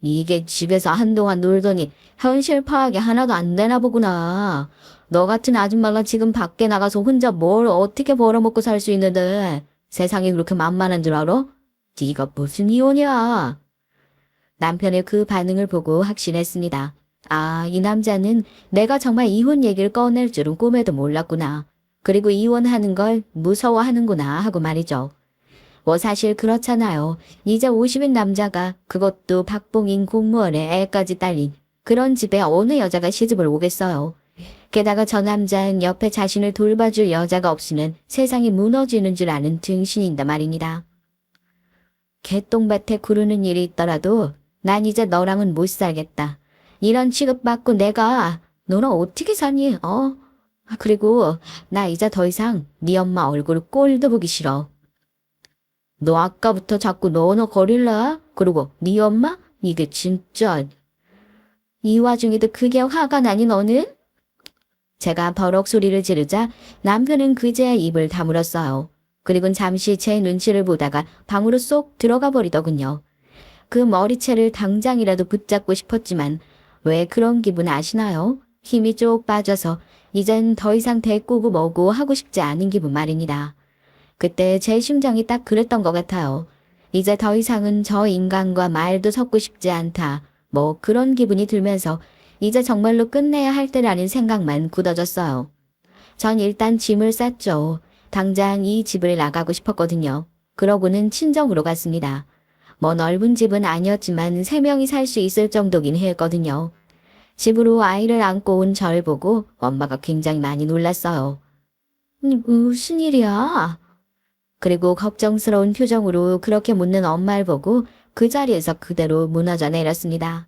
Speaker 1: 이게 집에서 한동안 놀더니 현실 파악이 하나도 안 되나 보구나. 너 같은 아줌마가 지금 밖에 나가서 혼자 뭘 어떻게 벌어먹고 살 수 있는데 세상이 그렇게 만만한 줄 알아? 네가 무슨 이혼이야. 남편의 그 반응을 보고 확신했습니다. 아, 이 남자는 내가 정말 이혼 얘기를 꺼낼 줄은 꿈에도 몰랐구나. 그리고 이혼하는 걸 무서워하는구나 하고 말이죠. 뭐 사실 그렇잖아요. 이제 50인 남자가 그것도 박봉인 공무원의 애까지 딸린 그런 집에 어느 여자가 시집을 오겠어요. 게다가 저 남자는 옆에 자신을 돌봐줄 여자가 없이는 세상이 무너지는 줄 아는 등신인다 말입니다. 개똥밭에 구르는 일이 있더라도 난 이제 너랑은 못 살겠다. 이런 취급받고 내가 너랑 어떻게 사니? 그리고 나 이제 더 이상 네 엄마 얼굴 꼴도 보기 싫어. 너 아까부터 자꾸 너너 거릴라? 그리고 네 엄마? 이게 진짜. 이 와중에도 그게 화가 나니 너는? 제가 버럭 소리를 지르자 남편은 그제야 입을 다물었어요. 그리고는 잠시 제 눈치를 보다가 방으로 쏙 들어가 버리더군요. 그 머리채를 당장이라도 붙잡고 싶었지만 왜 그런 기분 아시나요? 힘이 쭉 빠져서 이젠 더 이상 대꾸고 뭐고 하고 싶지 않은 기분 말입니다. 그때 제 심정이 딱 그랬던 것 같아요. 이제 더 이상은 저 인간과 말도 섞고 싶지 않다. 뭐 그런 기분이 들면서 이제 정말로 끝내야 할 때라는 생각만 굳어졌어요. 전 일단 짐을 쌌죠. 당장 이 집을 나가고 싶었거든요. 그러고는 친정으로 갔습니다. 뭐 넓은 집은 아니었지만 3명이 살 수 있을 정도긴 했거든요. 집으로 아이를 안고 온 절 보고 엄마가 굉장히 많이 놀랐어요. 무슨 일이야? 그리고 걱정스러운 표정으로 그렇게 묻는 엄마를 보고 그 자리에서 그대로 무너져 내렸습니다.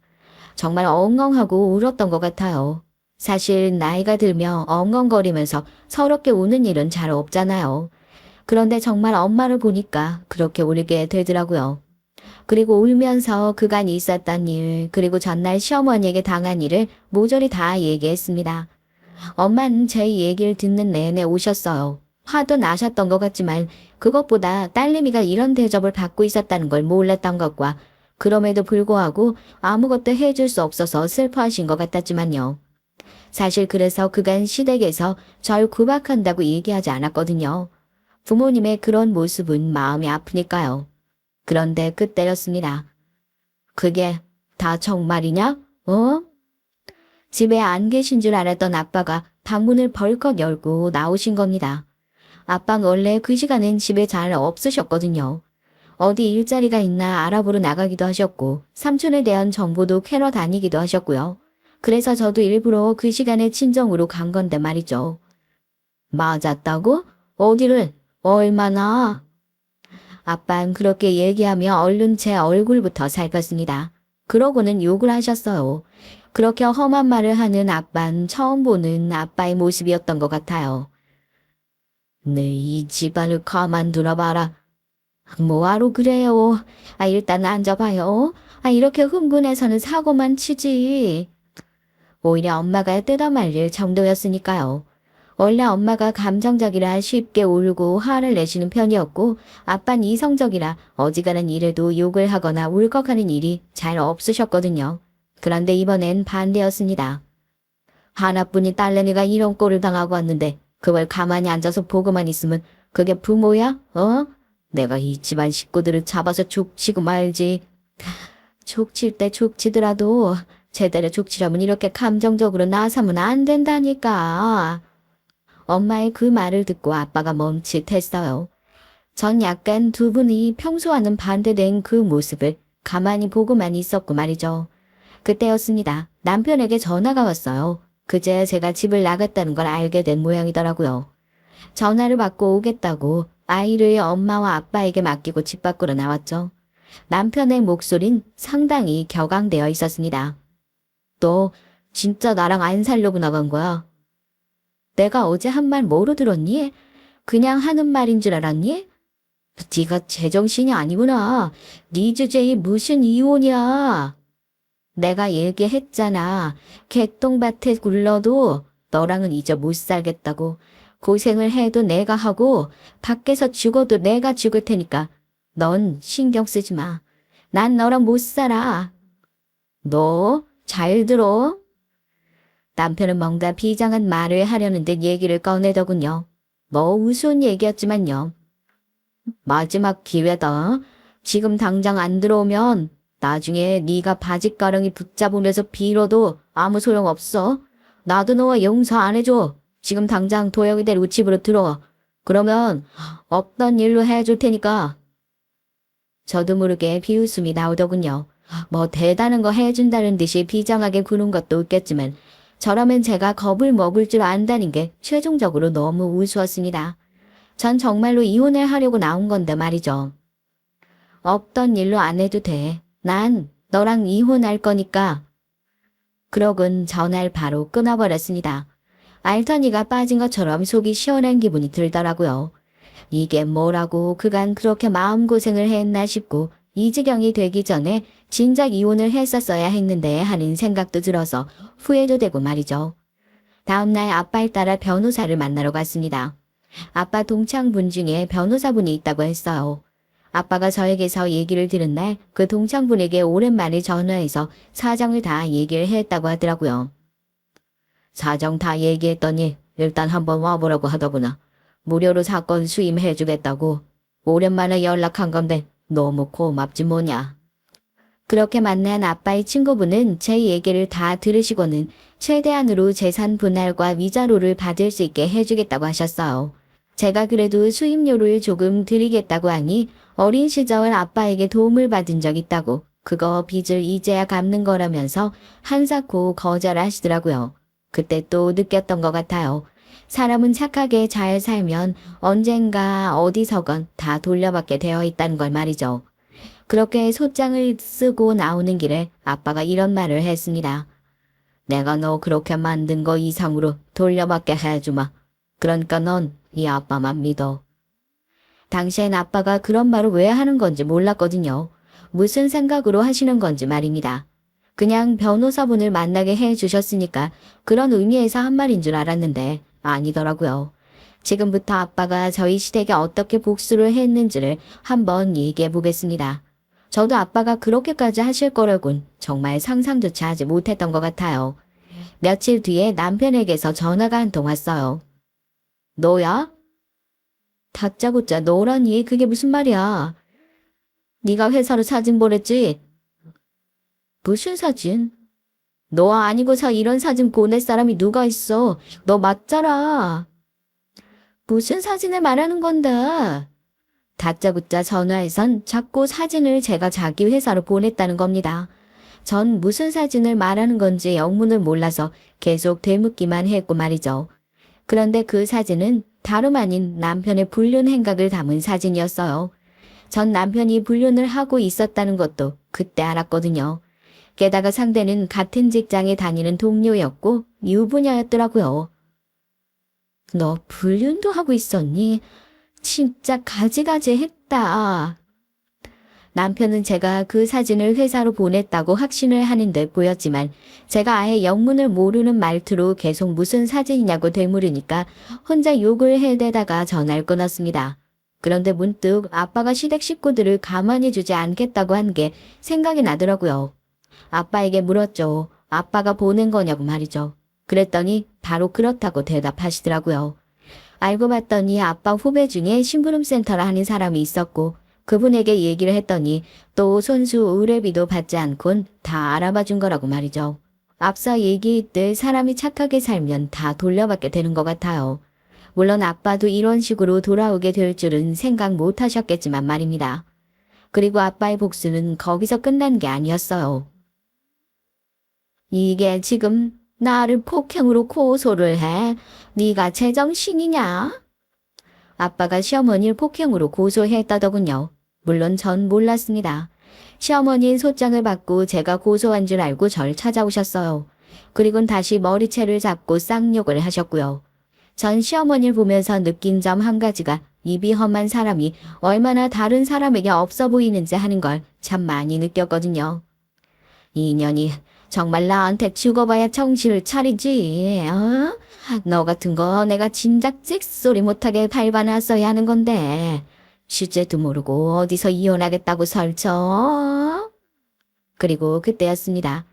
Speaker 1: 정말 엉엉하고 울었던 것 같아요. 사실 나이가 들며 엉엉거리면서 서럽게 우는 일은 잘 없잖아요. 그런데 정말 엄마를 보니까 그렇게 울게 되더라고요. 그리고 울면서 그간 있었던 일, 그리고 전날 시어머니에게 당한 일을 모조리 다 얘기했습니다. 엄마는 제 얘기를 듣는 내내 우셨어요. 화도 나셨던 것 같지만 그것보다 딸내미가 이런 대접을 받고 있었다는 걸 몰랐던 것과 그럼에도 불구하고 아무것도 해줄 수 없어서 슬퍼하신 것 같았지만요. 사실 그래서 그간 시댁에서 절 구박한다고 얘기하지 않았거든요. 부모님의 그런 모습은 마음이 아프니까요. 그런데 그때였습니다. 그게 다 정말이냐? 집에 안 계신 줄 알았던 아빠가 방문을 벌컥 열고 나오신 겁니다. 아빠는 원래 그 시간엔 집에 잘 없으셨거든요. 어디 일자리가 있나 알아보러 나가기도 하셨고 삼촌에 대한 정보도 캐러 다니기도 하셨고요. 그래서 저도 일부러 그 시간에 친정으로 간 건데 말이죠. 맞았다고? 어디를? 얼마나? 아빠는 그렇게 얘기하며 얼른 제 얼굴부터 살폈습니다. 그러고는 욕을 하셨어요. 그렇게 험한 말을 하는 아빠는 처음 보는 아빠의 모습이었던 것 같아요. 네, 이 집안을 가만두나 봐라. 뭐하러 그래요? 일단 앉아봐요. 이렇게 흥분해서는 사고만 치지. 오히려 엄마가 뜯어 말릴 정도였으니까요. 원래 엄마가 감정적이라 쉽게 울고 화를 내시는 편이었고 아빠는 이성적이라 어지간한 일에도 욕을 하거나 울컥하는 일이 잘 없으셨거든요. 그런데 이번엔 반대였습니다. 하나뿐인 딸내미가 이런 꼴을 당하고 왔는데 그걸 가만히 앉아서 보고만 있으면 그게 부모야? 내가 이 집안 식구들을 잡아서 족치고 말지. 족칠 때 족치더라도 제대로 족치려면 이렇게 감정적으로 나서면 안 된다니까. 엄마의 그 말을 듣고 아빠가 멈칫했어요. 전 약간 두 분이 평소와는 반대된 그 모습을 가만히 보고만 있었고 말이죠. 그때였습니다. 남편에게 전화가 왔어요. 그제 제가 집을 나갔다는 걸 알게 된 모양이더라고요. 전화를 받고 오겠다고 아이를 엄마와 아빠에게 맡기고 집 밖으로 나왔죠. 남편의 목소린 상당히 격앙되어 있었습니다. 너 진짜 나랑 안 살려고 나간 거야? 내가 어제 한 말 뭐로 들었니? 그냥 하는 말인 줄 알았니? 네가 제정신이 아니구나. 네 주제에 무슨 이혼이야. 내가 얘기했잖아. 개똥밭에 굴러도 너랑은 이제 못 살겠다고. 고생을 해도 내가 하고 밖에서 죽어도 내가 죽을 테니까 넌 신경 쓰지 마. 난 너랑 못 살아. 너 잘 들어. 남편은 뭔가 비장한 말을 하려는 듯 얘기를 꺼내더군요. 뭐 우스운 얘기였지만요. 마지막 기회다. 지금 당장 안 들어오면 나중에 네가 바짓가랑이 붙잡으면서 빌어도 아무 소용없어. 나도 너와 용서 안 해줘. 지금 당장 도영이대로 집으로 들어와. 그러면 없던 일로 해줄 테니까. 저도 모르게 비웃음이 나오더군요. 뭐 대단한 거 해준다는 듯이 비장하게 구는 것도 웃겼지만 저라면 제가 겁을 먹을 줄 안다는 게 최종적으로 너무 우스웠습니다. 전 정말로 이혼을 하려고 나온 건데 말이죠. 없던 일로 안 해도 돼. 난 너랑 이혼할 거니까. 그러곤 전화를 바로 끊어버렸습니다. 알턴이가 빠진 것처럼 속이 시원한 기분이 들더라고요. 이게 뭐라고 그간 그렇게 마음고생을 했나 싶고 이 지경이 되기 전에 진작 이혼을 했었어야 했는데 하는 생각도 들어서 후회도 되고 말이죠. 다음날 아빠를 따라 변호사를 만나러 갔습니다. 아빠 동창분 중에 변호사분이 있다고 했어요. 아빠가 저에게서 얘기를 들은 날 그 동창분에게 오랜만에 전화해서 사정을 다 얘기를 했다고 하더라고요. 사정 다 얘기했더니 일단 한번 와보라고 하더구나. 무료로 사건 수임해주겠다고. 오랜만에 연락한 건데 너무 고맙지 뭐냐. 그렇게 만난 아빠의 친구분은 제 얘기를 다 들으시고는 최대한으로 재산 분할과 위자료를 받을 수 있게 해주겠다고 하셨어요. 제가 그래도 수임료를 조금 드리겠다고 하니 어린 시절 아빠에게 도움을 받은 적 있다고 그거 빚을 이제야 갚는 거라면서 한사코 거절하시더라고요. 그때 또 느꼈던 것 같아요. 사람은 착하게 잘 살면 언젠가 어디서건 다 돌려받게 되어 있다는 걸 말이죠. 그렇게 소장을 쓰고 나오는 길에 아빠가 이런 말을 했습니다. 내가 너 그렇게 만든 거 이상으로 돌려받게 해주마. 그러니까 넌 이 아빠만 믿어. 당시엔 아빠가 그런 말을 왜 하는 건지 몰랐거든요. 무슨 생각으로 하시는 건지 말입니다. 그냥 변호사분을 만나게 해주셨으니까 그런 의미에서 한 말인 줄 알았는데 아니더라고요. 지금부터 아빠가 저희 시댁에 어떻게 복수를 했는지를 한번 얘기해 보겠습니다. 저도 아빠가 그렇게까지 하실 거라곤 정말 상상조차 하지 못했던 것 같아요. 며칠 뒤에 남편에게서 전화가 한 통 왔어요. 너야? 다짜고짜 너라니 그게 무슨 말이야? 네가 회사로 사진 보냈지? 무슨 사진? 너 아니고서 이런 사진 보낼 사람이 누가 있어? 너 맞잖아. 무슨 사진을 말하는 건데? 다짜고짜 전화해선 자꾸 사진을 제가 자기 회사로 보냈다는 겁니다. 전 무슨 사진을 말하는 건지 영문을 몰라서 계속 되묻기만 했고 말이죠. 그런데 그 사진은 다름 아닌 남편의 불륜 행각을 담은 사진이었어요. 전 남편이 불륜을 하고 있었다는 것도 그때 알았거든요. 게다가 상대는 같은 직장에 다니는 동료였고 유부녀였더라고요. 너 불륜도 하고 있었니? 진짜 가지가지 했다. 남편은 제가 그 사진을 회사로 보냈다고 확신을 하는 듯 보였지만 제가 아예 영문을 모르는 말투로 계속 무슨 사진이냐고 되물으니까 혼자 욕을 해대다가 전화를 끊었습니다. 그런데 문득 아빠가 시댁 식구들을 가만히 두지 않겠다고 한 게 생각이 나더라고요. 아빠에게 물었죠. 아빠가 보낸 거냐고 말이죠. 그랬더니 바로 그렇다고 대답하시더라고요. 알고 봤더니 아빠 후배 중에 심부름센터를 하는 사람이 있었고 그분에게 얘기를 했더니 또 손수 의뢰비도 받지 않곤 다 알아봐 준 거라고 말이죠. 앞서 얘기했듯 사람이 착하게 살면 다 돌려받게 되는 것 같아요. 물론 아빠도 이런 식으로 돌아오게 될 줄은 생각 못 하셨겠지만 말입니다. 그리고 아빠의 복수는 거기서 끝난 게 아니었어요. 이게 지금 나를 폭행으로 고소를 해? 네가 제정신이냐? 아빠가 시어머니를 폭행으로 고소했다더군요. 물론 전 몰랐습니다. 시어머니는 소장을 받고 제가 고소한 줄 알고 절 찾아오셨어요. 그리곤 다시 머리채를 잡고 쌍욕을 하셨고요. 전 시어머니를 보면서 느낀 점 한 가지가 입이 험한 사람이 얼마나 다른 사람에게 없어 보이는지 하는 걸 참 많이 느꼈거든요. 이 년이 정말 나한테 죽어봐야 정신을 차리지. 어? 너 같은 거 내가 진작 찍소리 못하게 밟아놨어야 하는 건데. 주제도 모르고 어디서 이혼하겠다고 설쳐. 그리고 그때였습니다.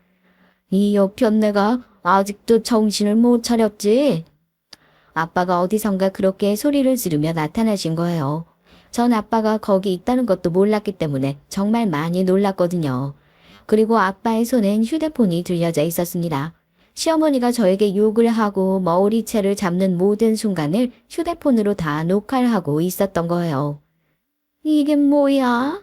Speaker 1: 이 여편 내가 아직도 정신을 못 차렸지. 아빠가 어디선가 그렇게 소리를 지르며 나타나신 거예요. 전 아빠가 거기 있다는 것도 몰랐기 때문에 정말 많이 놀랐거든요. 그리고 아빠의 손엔 휴대폰이 들려져 있었습니다. 시어머니가 저에게 욕을 하고 머리채를 잡는 모든 순간을 휴대폰으로 다 녹화를 하고 있었던 거예요. 이게 뭐야?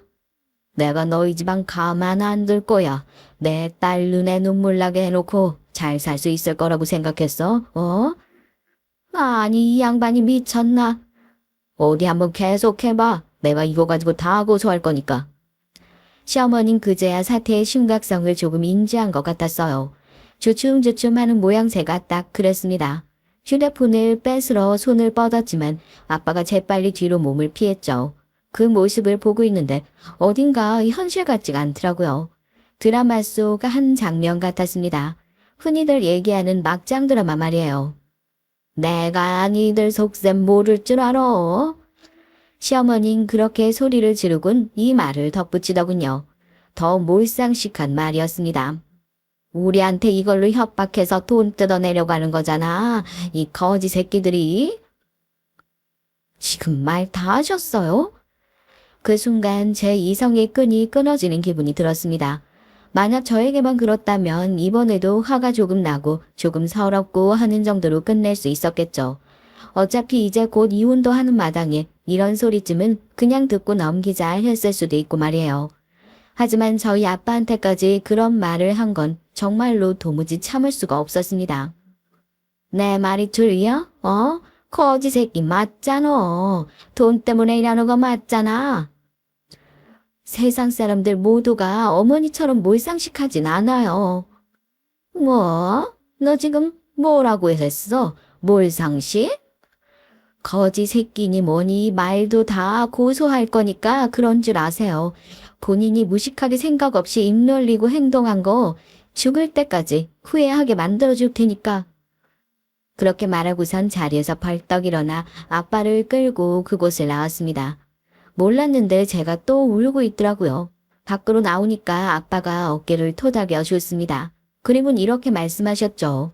Speaker 1: 내가 너희 집안 가만 안 둘 거야. 내 딸 눈에 눈물 나게 해놓고 잘 살 수 있을 거라고 생각했어? 어? 아니, 이 양반이 미쳤나? 어디 한번 계속해봐. 내가 이거 가지고 다 고소할 거니까. 시어머닌 그제야 사태의 심각성을 조금 인지한 것 같았어요. 주춤주춤하는 모양새가 딱 그랬습니다. 휴대폰을 뺏으러 손을 뻗었지만 아빠가 재빨리 뒤로 몸을 피했죠. 그 모습을 보고 있는데 어딘가 현실 같지가 않더라고요. 드라마 속 한 장면 같았습니다. 흔히들 얘기하는 막장 드라마 말이에요. 내가 니들 속셈 모를 줄 알아. 시어머니는 그렇게 소리를 지르곤 이 말을 덧붙이더군요. 더 몰상식한 말이었습니다. 우리한테 이걸로 협박해서 돈 뜯어내려고 하는 거잖아. 이 거지 새끼들이. 지금 말 다 하셨어요? 그 순간 제 이성의 끈이 끊어지는 기분이 들었습니다. 만약 저에게만 그렇다면 이번에도 화가 조금 나고 조금 서럽고 하는 정도로 끝낼 수 있었겠죠. 어차피 이제 곧 이혼도 하는 마당에 이런 소리쯤은 그냥 듣고 넘기자 했을 수도 있고 말이에요. 하지만 저희 아빠한테까지 그런 말을 한 건 정말로 도무지 참을 수가 없었습니다. 내 말이 틀려? 어? 거지 새끼 맞잖아. 돈 때문에 일하는 거 맞잖아. 세상 사람들 모두가 어머니처럼 몰상식하진 않아요. 뭐? 너 지금 뭐라고 했어? 몰상식? 거지 새끼니 뭐니 말도 다 고소할 거니까 그런 줄 아세요. 본인이 무식하게 생각 없이 입 놀리고 행동한 거 죽을 때까지 후회하게 만들어줄 테니까. 그렇게 말하고선 자리에서 벌떡 일어나 아빠를 끌고 그곳을 나왔습니다. 몰랐는데 제가 또 울고 있더라고요. 밖으로 나오니까 아빠가 어깨를 토닥여 줬습니다. 그리고는 이렇게 말씀하셨죠.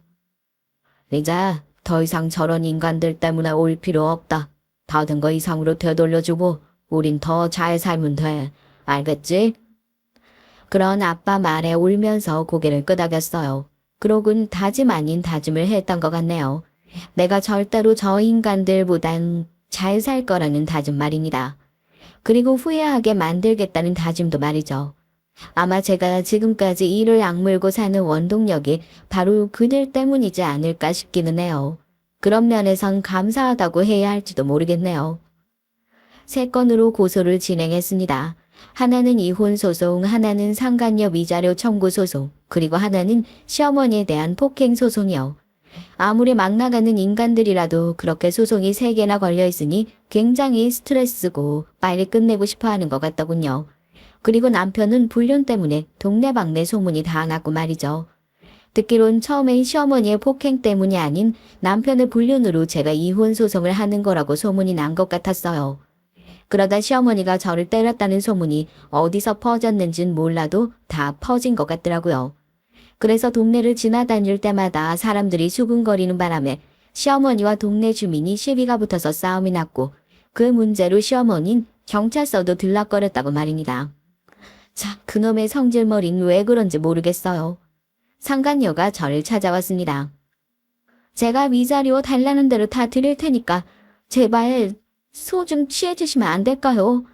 Speaker 1: 리자, 더 이상 저런 인간들 때문에 올 필요 없다. 받은 거 이상으로 되돌려주고 우린 더 잘 살면 돼. 알겠지? 그런 아빠 말에 울면서 고개를 끄덕였어요. 그러곤 다짐 아닌 다짐을 했던 것 같네요. 내가 절대로 저 인간들보단 잘 살 거라는 다짐 말입니다. 그리고 후회하게 만들겠다는 다짐도 말이죠. 아마 제가 지금까지 이를 악물고 사는 원동력이 바로 그들 때문이지 않을까 싶기는 해요. 그런 면에선 감사하다고 해야 할지도 모르겠네요. 3건으로 고소를 진행했습니다. 하나는 이혼 소송, 하나는 상간녀 위자료 청구 소송, 그리고 하나는 시어머니에 대한 폭행 소송이요. 아무리 막 나가는 인간들이라도 그렇게 소송이 3개나 걸려 있으니 굉장히 스트레스고 빨리 끝내고 싶어 하는 것 같더군요. 그리고 남편은 불륜 때문에 동네방네 소문이 다 났고 말이죠. 듣기론 처음엔 시어머니의 폭행 때문이 아닌 남편의 불륜으로 제가 이혼 소송을 하는 거라고 소문이 난 것 같았어요. 그러다 시어머니가 저를 때렸다는 소문이 어디서 퍼졌는진 몰라도 다 퍼진 것 같더라고요. 그래서 동네를 지나다닐 때마다 사람들이 수군거리는 바람에 시어머니와 동네 주민이 시비가 붙어서 싸움이 났고 그 문제로 시어머니는 경찰서도 들락거렸다고 말입니다. 참, 그놈의 성질머리는 왜 그런지 모르겠어요. 상간녀가 저를 찾아왔습니다. 제가 위자료 달라는 대로 다 드릴 테니까 제발 소 좀 취해주시면 안 될까요?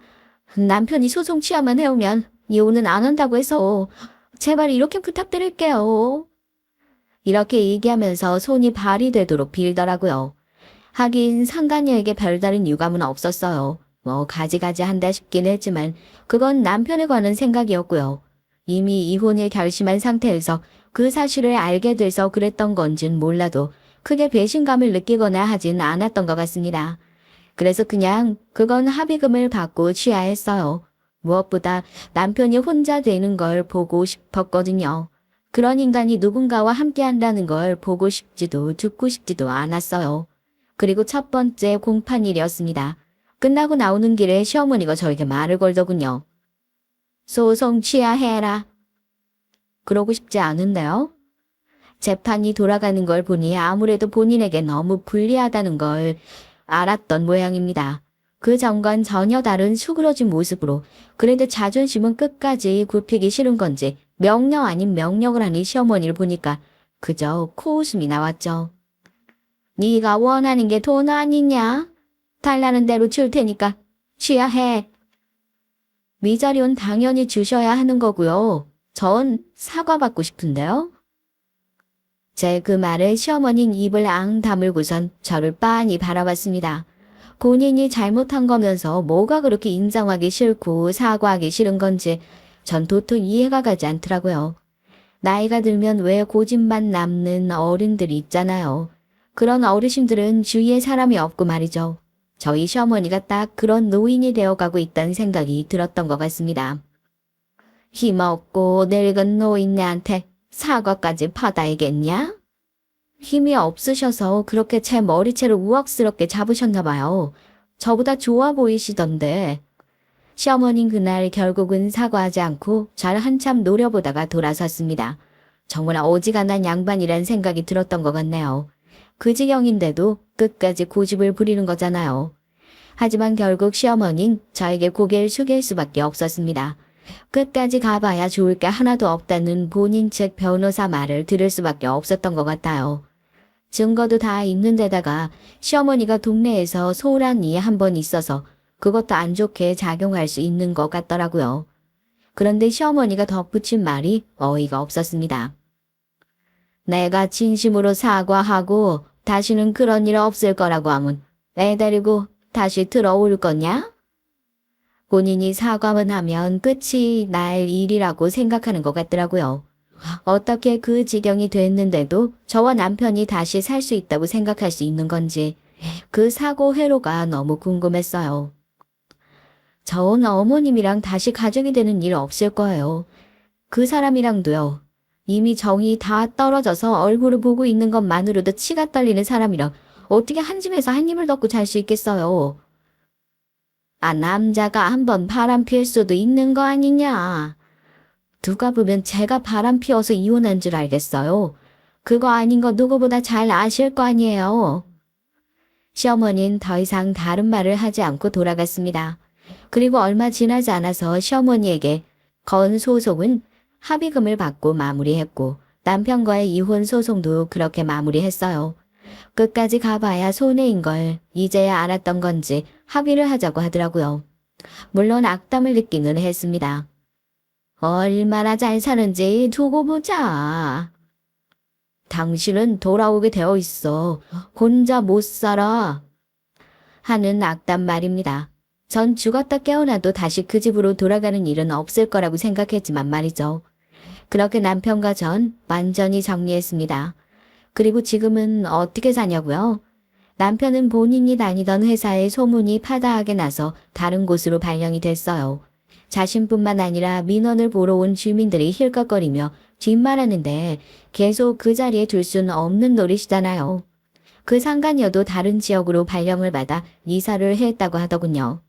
Speaker 1: 남편이 소송 취하만 해오면 이혼은 안 한다고 해서 제발 이렇게 부탁드릴게요. 이렇게 얘기하면서 손이 발이 되도록 빌더라고요. 하긴 상간녀에게 별다른 유감은 없었어요. 가지가지 한다 싶긴 했지만 그건 남편에 관한 생각이었고요. 이미 이혼을 결심한 상태에서 그 사실을 알게 돼서 그랬던 건진 몰라도 크게 배신감을 느끼거나 하진 않았던 것 같습니다. 그래서 그냥 그건 합의금을 받고 취하했어요. 무엇보다 남편이 혼자 되는 걸 보고 싶었거든요. 그런 인간이 누군가와 함께 한다는 걸 보고 싶지도 듣고 싶지도 않았어요. 그리고 첫 번째 공판일이었습니다. 끝나고 나오는 길에 시어머니가 저에게 말을 걸더군요. 소송 취하해라. 그러고 싶지 않은데요. 재판이 돌아가는 걸 보니 아무래도 본인에게 너무 불리하다는 걸 알았던 모양입니다. 그 전과는 전혀 다른 수그러진 모습으로 그래도 자존심은 끝까지 굽히기 싫은 건지 명령 아닌 명령을 하니 시어머니를 보니까 그저 코웃음이 나왔죠. 네가 원하는 게 돈 아니냐? 달라는 대로 줄 테니까 취하해. 위자료는 당연히 주셔야 하는 거고요. 전 사과받고 싶은데요. 제 그 말에 시어머니는 입을 앙 다물고선 저를 빤히 바라봤습니다. 본인이 잘못한 거면서 뭐가 그렇게 인정하기 싫고 사과하기 싫은 건지 전 도통 이해가 가지 않더라고요. 나이가 들면 왜 고집만 남는 어른들이 있잖아요. 그런 어르신들은 주위에 사람이 없고 말이죠. 저희 시어머니가 딱 그런 노인이 되어가고 있다는 생각이 들었던 것 같습니다. 힘없고 늙은 노인네한테 사과까지 받아야겠냐? 힘이 없으셔서 그렇게 제 머리채를 우악스럽게 잡으셨나 봐요. 저보다 좋아 보이시던데. 시어머니는 그날 결국은 사과하지 않고 잘 한참 노려보다가 돌아섰습니다. 정말 어지간한 양반이란 생각이 들었던 것 같네요. 그 지경인데도 끝까지 고집을 부리는 거잖아요. 하지만 결국 시어머니는 저에게 고개를 숙일 수밖에 없었습니다. 끝까지 가봐야 좋을 게 하나도 없다는 본인 측 변호사 말을 들을 수밖에 없었던 것 같아요. 증거도 다 있는 데다가 시어머니가 동네에서 소홀한 일이 한 번 있어서 그것도 안 좋게 작용할 수 있는 것 같더라고요. 그런데 시어머니가 덧붙인 말이 어이가 없었습니다. 내가 진심으로 사과하고 다시는 그런 일 없을 거라고 하면 애 데리고 다시 들어올 거냐? 본인이 사과만 하면 끝이 날 일이라고 생각하는 것 같더라고요. 어떻게 그 지경이 됐는데도 저와 남편이 다시 살 수 있다고 생각할 수 있는 건지 그 사고 회로가 너무 궁금했어요. 전 어머님이랑 다시 가족이 되는 일 없을 거예요. 그 사람이랑도요. 이미 정이 다 떨어져서 얼굴을 보고 있는 것만으로도 치가 떨리는 사람이랑 어떻게 한 집에서 한 입을 덮고 잘 수 있겠어요. 아, 남자가 한번 바람 필 수도 있는 거 아니냐. 누가 보면 제가 바람 피워서 이혼한 줄 알겠어요. 그거 아닌 거 누구보다 잘 아실 거 아니에요. 시어머니는 더 이상 다른 말을 하지 않고 돌아갔습니다. 그리고 얼마 지나지 않아서 시어머니에게 건 소송은 합의금을 받고 마무리했고 남편과의 이혼 소송도 그렇게 마무리했어요. 끝까지 가봐야 손해인 걸 이제야 알았던 건지 합의를 하자고 하더라고요. 물론 악담을 느끼는 했습니다. 얼마나 잘 사는지 두고 보자. 당신은 돌아오게 되어 있어. 혼자 못 살아. 하는 악담 말입니다. 전 죽었다 깨어나도 다시 그 집으로 돌아가는 일은 없을 거라고 생각했지만 말이죠. 그렇게 남편과 전 완전히 정리했습니다. 그리고 지금은 어떻게 사냐고요? 남편은 본인이 다니던 회사에 소문이 파다하게 나서 다른 곳으로 발령이 됐어요. 자신뿐만 아니라 민원을 보러 온 주민들이 힐꺽거리며 뒷말하는데 계속 그 자리에 둘 수는 없는 노릇이잖아요. 그 상간녀도 다른 지역으로 발령을 받아 이사를 했다고 하더군요.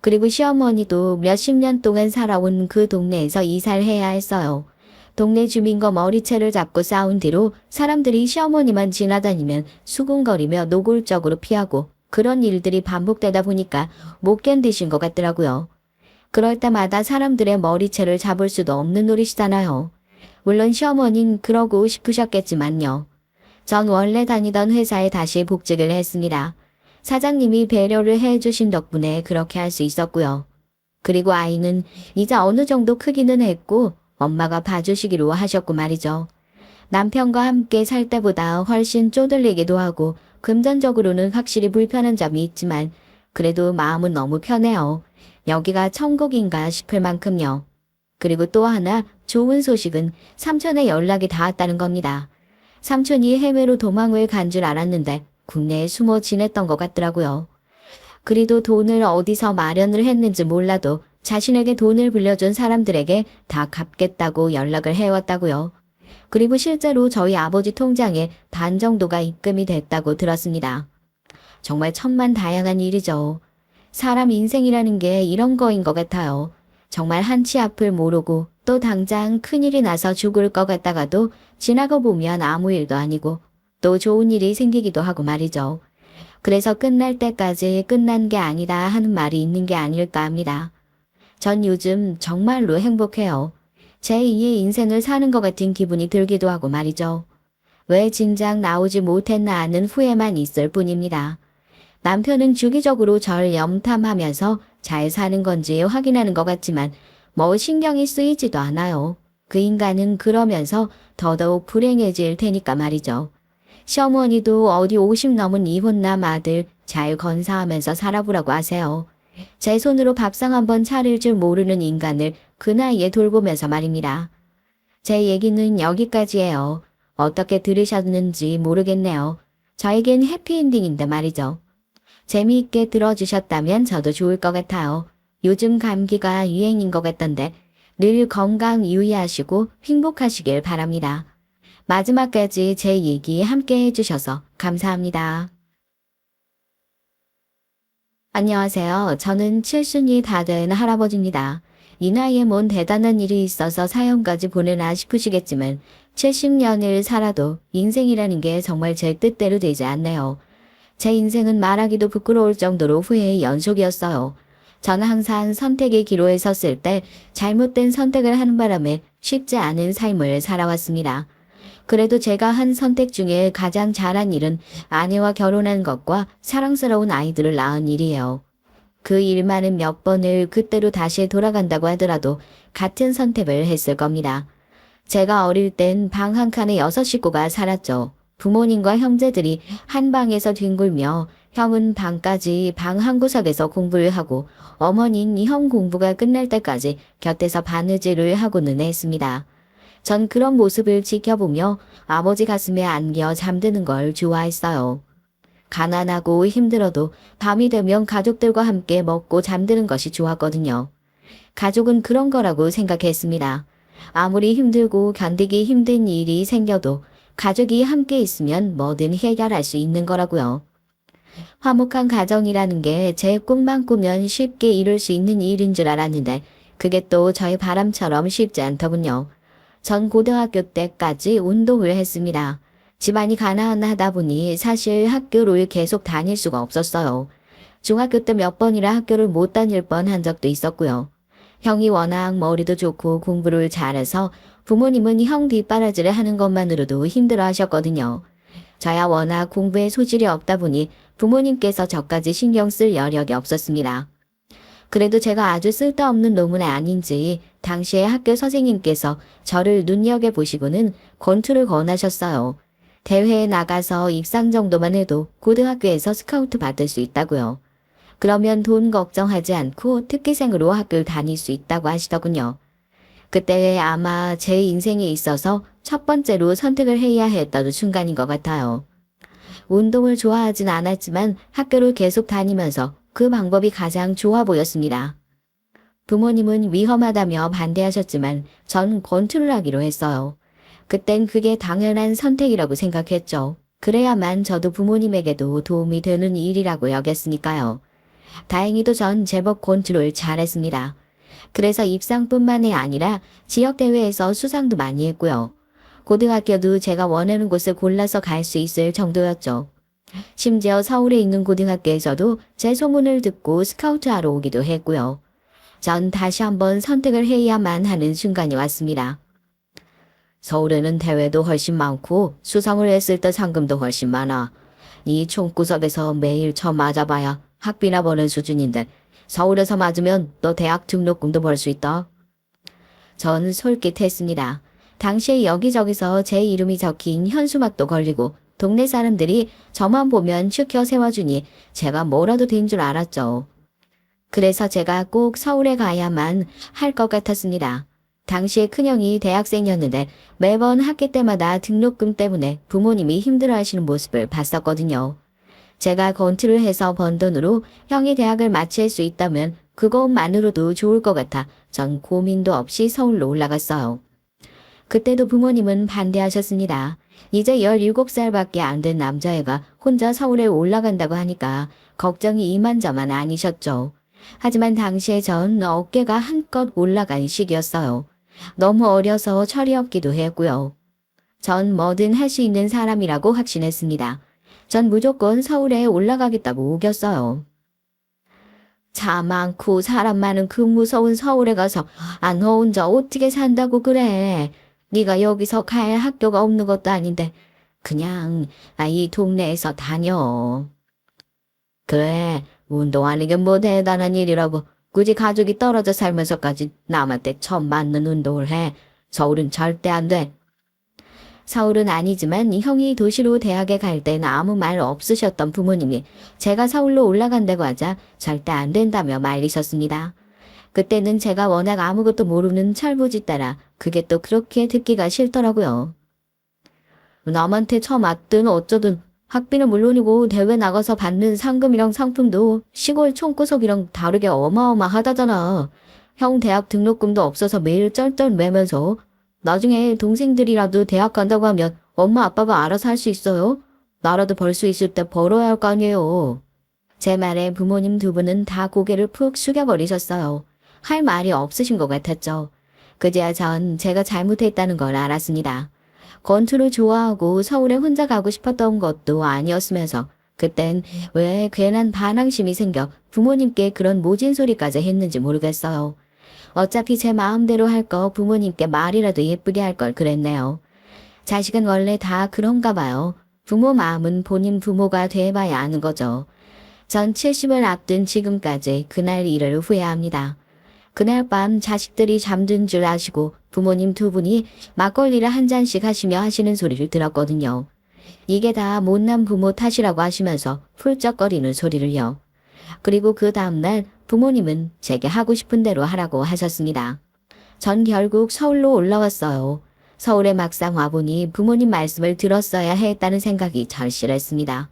Speaker 1: 그리고 시어머니도 몇십 년 동안 살아온 그 동네에서 이사를 해야 했어요. 동네 주민과 머리채를 잡고 싸운 뒤로 사람들이 시어머니만 지나다니면 수군거리며 노골적으로 피하고 그런 일들이 반복되다 보니까 못 견디신 것 같더라고요. 그럴 때마다 사람들의 머리채를 잡을 수도 없는 노릇이잖아요. 물론 시어머니는 그러고 싶으셨겠지만요. 전 원래 다니던 회사에 다시 복직을 했습니다. 사장님이 배려를 해주신 덕분에 그렇게 할 수 있었고요. 그리고 아이는 이제 어느 정도 크기는 했고 엄마가 봐주시기로 하셨고 말이죠. 남편과 함께 살 때보다 훨씬 쪼들리기도 하고 금전적으로는 확실히 불편한 점이 있지만 그래도 마음은 너무 편해요. 여기가 천국인가 싶을 만큼요. 그리고 또 하나 좋은 소식은 삼촌의 연락이 닿았다는 겁니다. 삼촌이 해외로 도망을 간 줄 알았는데 국내에 숨어 지냈던 것 같더라고요. 그리도 돈을 어디서 마련을 했는지 몰라도 자신에게 돈을 빌려준 사람들에게 다 갚겠다고 연락을 해왔다고요. 그리고 실제로 저희 아버지 통장에 반 정도가 입금이 됐다고 들었습니다. 정말 천만다양한 일이죠. 사람 인생이라는 게 이런 거인 것 같아요. 정말 한치 앞을 모르고 또 당장 큰일이 나서 죽을 것 같다가도 지나고 보면 아무 일도 아니고 또 좋은 일이 생기기도 하고 말이죠. 그래서 끝날 때까지 끝난 게 아니다 하는 말이 있는 게 아닐까 합니다. 전 요즘 정말로 행복해요. 제2의 인생을 사는 것 같은 기분이 들기도 하고 말이죠. 왜 진작 나오지 못했나 하는 후회만 있을 뿐입니다. 남편은 주기적으로 절 염탐하면서 잘 사는 건지 확인하는 것 같지만 뭐 신경이 쓰이지도 않아요. 그 인간은 그러면서 더더욱 불행해질 테니까 말이죠. 시어머니도 어디 50 넘은 이혼남 아들 잘 건사하면서 살아보라고 하세요. 제 손으로 밥상 한번 차릴 줄 모르는 인간을 그 나이에 돌보면서 말입니다. 제 얘기는 여기까지예요. 어떻게 들으셨는지 모르겠네요. 저에겐 해피엔딩인데 말이죠. 재미있게 들어주셨다면 저도 좋을 것 같아요. 요즘 감기가 유행인 것 같던데 늘 건강 유의하시고 행복하시길 바랍니다. 마지막까지 제 얘기 함께 해주셔서 감사합니다. 안녕하세요. 저는 70이 다 된 할아버지입니다. 이 나이에 뭔 대단한 일이 있어서 사연까지 보내나 싶으시겠지만 70년을 살아도 인생이라는 게 정말 제 뜻대로 되지 않네요. 제 인생은 말하기도 부끄러울 정도로 후회의 연속이었어요. 저는 항상 선택의 기로에 섰을 때 잘못된 선택을 하는 바람에 쉽지 않은 삶을 살아왔습니다. 그래도 제가 한 선택 중에 가장 잘한 일은 아내와 결혼한 것과 사랑스러운 아이들을 낳은 일이에요. 그 일만은 몇 번을 그때로 다시 돌아간다고 하더라도 같은 선택을 했을 겁니다. 제가 어릴 땐 방 한 칸에 6 식구가 살았죠. 부모님과 형제들이 한 방에서 뒹굴며 형은 방까지 방 한 구석에서 공부를 하고 어머니는 형 공부가 끝날 때까지 곁에서 바느질을 하고는 했습니다. 전 그런 모습을 지켜보며 아버지 가슴에 안겨 잠드는 걸 좋아했어요. 가난하고 힘들어도 밤이 되면 가족들과 함께 먹고 잠드는 것이 좋았거든요. 가족은 그런 거라고 생각했습니다. 아무리 힘들고 견디기 힘든 일이 생겨도 가족이 함께 있으면 뭐든 해결할 수 있는 거라고요. 화목한 가정이라는 게 제 꿈만 꾸면 쉽게 이룰 수 있는 일인 줄 알았는데 그게 또 저의 바람처럼 쉽지 않더군요. 전 고등학교 때까지 운동을 했습니다. 집안이 가난하다 보니 사실 학교를 계속 다닐 수가 없었어요. 중학교 때 몇 번이라 학교를 못 다닐 뻔한 적도 있었고요. 형이 워낙 머리도 좋고 공부를 잘해서 부모님은 형 뒷바라지를 하는 것만으로도 힘들어 하셨거든요. 저야 워낙 공부에 소질이 없다 보니 부모님께서 저까지 신경 쓸 여력이 없었습니다. 그래도 제가 아주 쓸데없는 놈은 아닌지 당시에 학교 선생님께서 저를 눈여겨보시고는 권투를 권하셨어요. 대회에 나가서 입상 정도만 해도 고등학교에서 스카우트 받을 수 있다고요. 그러면 돈 걱정하지 않고 특기생으로 학교를 다닐 수 있다고 하시더군요. 그때 아마 제 인생에 있어서 첫 번째로 선택을 해야 했던 순간인 것 같아요. 운동을 좋아하진 않았지만 학교를 계속 다니면서 그 방법이 가장 좋아 보였습니다. 부모님은 위험하다며 반대하셨지만 전 권투를 하기로 했어요. 그땐 그게 당연한 선택이라고 생각했죠. 그래야만 저도 부모님에게도 도움이 되는 일이라고 여겼으니까요. 다행히도 전 제법 권투를 잘했습니다. 그래서 입상뿐만이 아니라 지역대회에서 수상도 많이 했고요. 고등학교도 제가 원하는 곳을 골라서 갈 수 있을 정도였죠. 심지어 서울에 있는 고등학교에서도 제 소문을 듣고 스카우트하러 오기도 했고요. 전 다시 한번 선택을 해야만 하는 순간이 왔습니다. 서울에는 대회도 훨씬 많고 수상을 했을 때 상금도 훨씬 많아. 이 총구석에서 매일 쳐 맞아봐야 학비나 버는 수준인데 서울에서 맞으면 너 대학 등록금도 벌 수 있다. 전 솔깃했습니다. 당시에 여기저기서 제 이름이 적힌 현수막도 걸리고 동네 사람들이 저만 보면 추켜 세워주니 제가 뭐라도 된 줄 알았죠. 그래서 제가 꼭 서울에 가야만 할 것 같았습니다. 당시에 큰형이 대학생이었는데 매번 학기 때마다 등록금 때문에 부모님이 힘들어하시는 모습을 봤었거든요. 제가 건투를 해서 번 돈으로 형이 대학을 마칠 수 있다면 그것만으로도 좋을 것 같아 전 고민도 없이 서울로 올라갔어요. 그때도 부모님은 반대하셨습니다. 이제 17살밖에 안 된 남자애가 혼자 서울에 올라간다고 하니까 걱정이 이만저만 아니셨죠. 하지만 당시에 전 어깨가 한껏 올라간 시기였어요. 너무 어려서 철이 없기도 했고요. 전 뭐든 할 수 있는 사람이라고 확신했습니다. 전 무조건 서울에 올라가겠다고 우겼어요. 차 많고 사람 많은 그 무서운 서울에 가서 너 혼자 어떻게 산다고 그래. 네가 여기서 갈 학교가 없는 것도 아닌데 그냥 이 동네에서 다녀. 그래, 운동하는 게 뭐 대단한 일이라고. 굳이 가족이 떨어져 살면서까지 남한테 처음 맞는 운동을 해. 서울은 절대 안 돼. 서울은 아니지만 형이 도시로 대학에 갈 땐 아무 말 없으셨던 부모님이 제가 서울로 올라간다고 하자 절대 안 된다며 말리셨습니다. 그때는 제가 워낙 아무것도 모르는 철부지 따라 그게 또 그렇게 듣기가 싫더라고요. 남한테 처음 맞든 어쩌든 학비는 물론이고 대회 나가서 받는 상금이랑 상품도 시골 총구석이랑 다르게 어마어마하다잖아. 형 대학 등록금도 없어서 매일 쩔쩔 매면서 나중에 동생들이라도 대학 간다고 하면 엄마 아빠가 알아서 할 수 있어요? 나라도 벌 수 있을 때 벌어야 할 거 아니에요. 제 말에 부모님 두 분은 다 고개를 푹 숙여버리셨어요. 할 말이 없으신 것 같았죠. 그제야 전 제가 잘못했다는 걸 알았습니다. 권투를 좋아하고 서울에 혼자 가고 싶었던 것도 아니었으면서 그땐 왜 괜한 반항심이 생겨 부모님께 그런 모진 소리까지 했는지 모르겠어요. 어차피 제 마음대로 할 거 부모님께 말이라도 예쁘게 할 걸 그랬네요. 자식은 원래 다 그런가 봐요. 부모 마음은 본인 부모가 돼봐야 아는 거죠. 전 70을 앞둔 지금까지 그날 일을 후회합니다. 그날 밤 자식들이 잠든 줄 아시고 부모님 두 분이 막걸리를 한 잔씩 하시며 하시는 소리를 들었거든요. 이게 다 못난 부모 탓이라고 하시면서 훌쩍거리는 소리를요. 그리고 그 다음날 부모님은 제게 하고 싶은 대로 하라고 하셨습니다. 전 결국 서울로 올라왔어요. 서울에 막상 와보니 부모님 말씀을 들었어야 했다는 생각이 절실했습니다.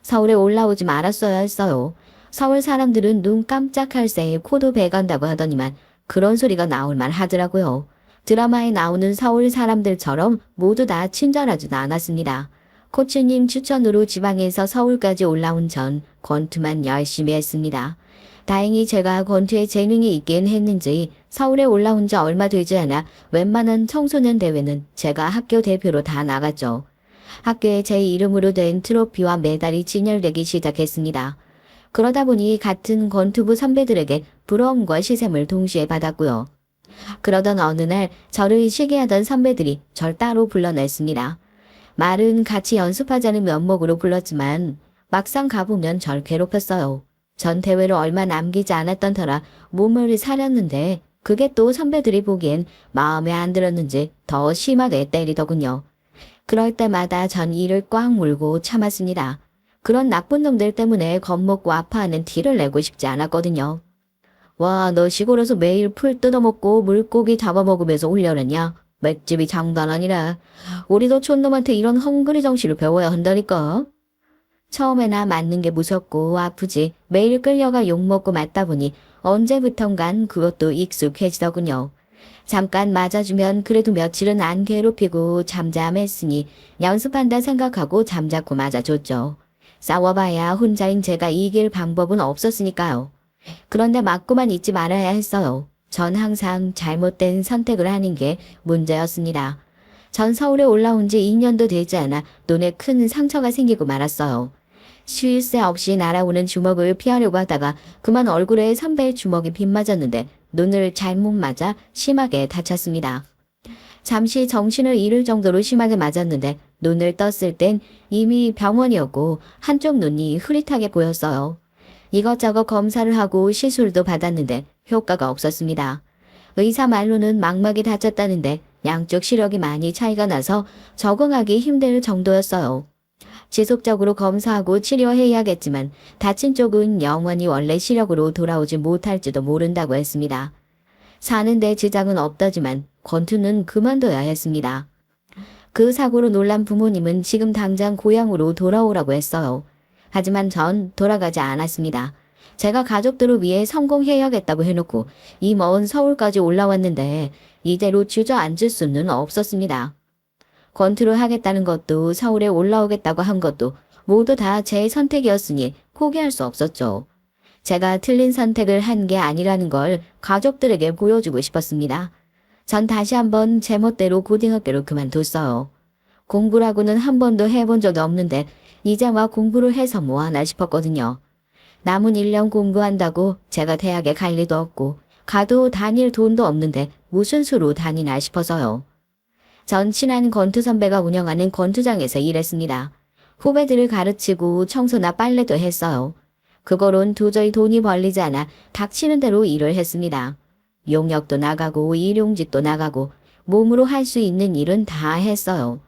Speaker 1: 서울에 올라오지 말았어야 했어요. 서울 사람들은 눈 깜짝할 새에 코도 베간다고 하더니만 그런 소리가 나올만 하더라고요. 드라마에 나오는 서울 사람들처럼 모두 다 친절하진 않았습니다. 코치님 추천으로 지방에서 서울까지 올라온 전 권투만 열심히 했습니다. 다행히 제가 권투에 재능이 있긴 했는지 서울에 올라온 지 얼마 되지 않아 웬만한 청소년 대회는 제가 학교 대표로 다 나갔죠. 학교에 제 이름으로 된 트로피와 메달이 진열되기 시작했습니다. 그러다 보니 같은 권투부 선배들에게 부러움과 시샘을 동시에 받았고요. 그러던 어느 날 저를 시기하던 선배들이 절 따로 불러냈습니다. 말은 같이 연습하자는 면목으로 불렀지만 막상 가보면 절 괴롭혔어요. 전 대회로 얼마 남기지 않았던 터라 몸을 사렸는데 그게 또 선배들이 보기엔 마음에 안 들었는지 더 심하게 때리더군요. 그럴 때마다 전 이를 꽉 물고 참았습니다. 그런 나쁜 놈들 때문에 겁먹고 아파하는 티를 내고 싶지 않았거든요. 와, 너 시골에서 매일 풀 뜯어먹고 물고기 잡아먹으면서 훈련했냐? 맷집이 장난 아니라. 우리도 촌놈한테 이런 헝그리 정신을 배워야 한다니까. 처음에나 맞는 게 무섭고 아프지 매일 끌려가 욕먹고 맞다 보니 언제부턴간 그것도 익숙해지더군요. 잠깐 맞아주면 그래도 며칠은 안 괴롭히고 잠잠했으니 연습한다 생각하고 잠자코 맞아줬죠. 싸워봐야 혼자인 제가 이길 방법은 없었으니까요. 그런데 맞고만 있지 말아야 했어요. 전 항상 잘못된 선택을 하는 게 문제였습니다. 전 서울에 올라온 지 2년도 되지 않아 눈에 큰 상처가 생기고 말았어요. 쉴 새 없이 날아오는 주먹을 피하려고 하다가 그만 얼굴에 선배의 주먹이 빗맞았는데 눈을 잘못 맞아 심하게 다쳤습니다. 잠시 정신을 잃을 정도로 심하게 맞았는데 눈을 떴을 땐 이미 병원이었고 한쪽 눈이 흐릿하게 보였어요. 이것저것 검사를 하고 시술도 받았는데 효과가 없었습니다. 의사 말로는 망막이 다쳤다는데 양쪽 시력이 많이 차이가 나서 적응하기 힘들 정도였어요. 지속적으로 검사하고 치료해야겠지만 다친 쪽은 영원히 원래 시력으로 돌아오지 못할지도 모른다고 했습니다. 사는데 지장은 없다지만 권투는 그만둬야 했습니다. 그 사고로 놀란 부모님은 지금 당장 고향으로 돌아오라고 했어요. 하지만 전 돌아가지 않았습니다. 제가 가족들을 위해 성공해야겠다고 해놓고 이 먼 서울까지 올라왔는데 이대로 주저앉을 수는 없었습니다. 권투를 하겠다는 것도 서울에 올라오겠다고 한 것도 모두 다 제 선택이었으니 포기할 수 없었죠. 제가 틀린 선택을 한 게 아니라는 걸 가족들에게 보여주고 싶었습니다. 전 다시 한번 제멋대로 고등학교를 그만뒀어요. 공부라고는 한 번도 해본 적이 없는데 이제 와 공부를 해서 뭐 하나 싶었거든요. 남은 1년 공부한다고 제가 대학에 갈 리도 없고 가도 다닐 돈도 없는데 무슨 수로 다니나 싶어서요. 전 친한 권투 선배가 운영하는 권투장에서 일했습니다. 후배들을 가르치고 청소나 빨래도 했어요. 그거론 도저히 돈이 벌리지 않아 닥치는 대로 일을 했습니다. 용역도 나가고 일용직도 나가고 몸으로 할 수 있는 일은 다 했어요.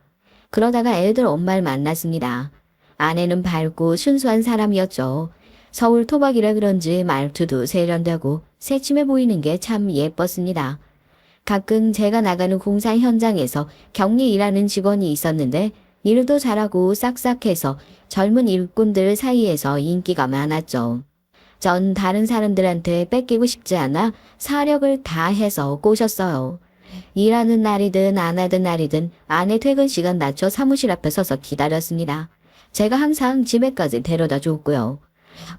Speaker 1: 그러다가 애들 엄마를 만났습니다. 아내는 밝고 순수한 사람이었죠. 서울 토박이라 그런지 말투도 세련되고 새침해 보이는 게 참 예뻤습니다. 가끔 제가 나가는 공사 현장에서 격리 일하는 직원이 있었는데 일도 잘하고 싹싹해서 젊은 일꾼들 사이에서 인기가 많았죠. 전 다른 사람들한테 뺏기고 싶지 않아 사력을 다해서 꼬셨어요. 일하는 날이든 안 하던 날이든 아내 퇴근 시간 낮춰 사무실 앞에 서서 기다렸습니다. 제가 항상 집에까지 데려다 줬고요.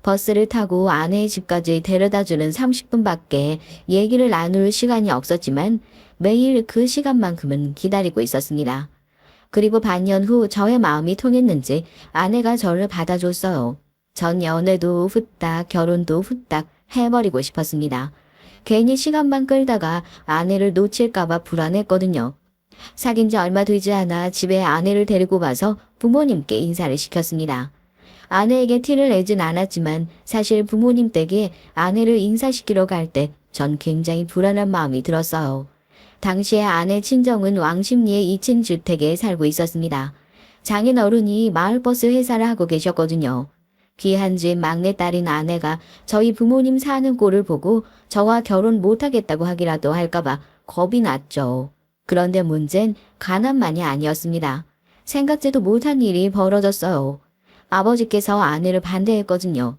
Speaker 1: 버스를 타고 아내의 집까지 데려다주는 30분밖에 얘기를 나눌 시간이 없었지만 매일 그 시간만큼은 기다리고 있었습니다. 그리고 반년 후 저의 마음이 통했는지 아내가 저를 받아줬어요. 전 연애도 후딱 결혼도 후딱 해버리고 싶었습니다. 괜히 시간만 끌다가 아내를 놓칠까봐 불안했거든요. 사귄 지 얼마 되지 않아 집에 아내를 데리고 가서 부모님께 인사를 시켰습니다. 아내에게 티를 내진 않았지만 사실 부모님 댁에 아내를 인사시키러 갈 때 전 굉장히 불안한 마음이 들었어요. 당시에 아내 친정은 왕십리의 2층 주택에 살고 있었습니다. 장인어른이 마을버스 회사를 하고 계셨거든요. 귀한 집 막내딸인 아내가 저희 부모님 사는 꼴을 보고 저와 결혼 못하겠다고 하기라도 할까봐 겁이 났죠. 그런데 문제는 가난만이 아니었습니다. 생각지도 못한 일이 벌어졌어요. 아버지께서 아내를 반대했거든요.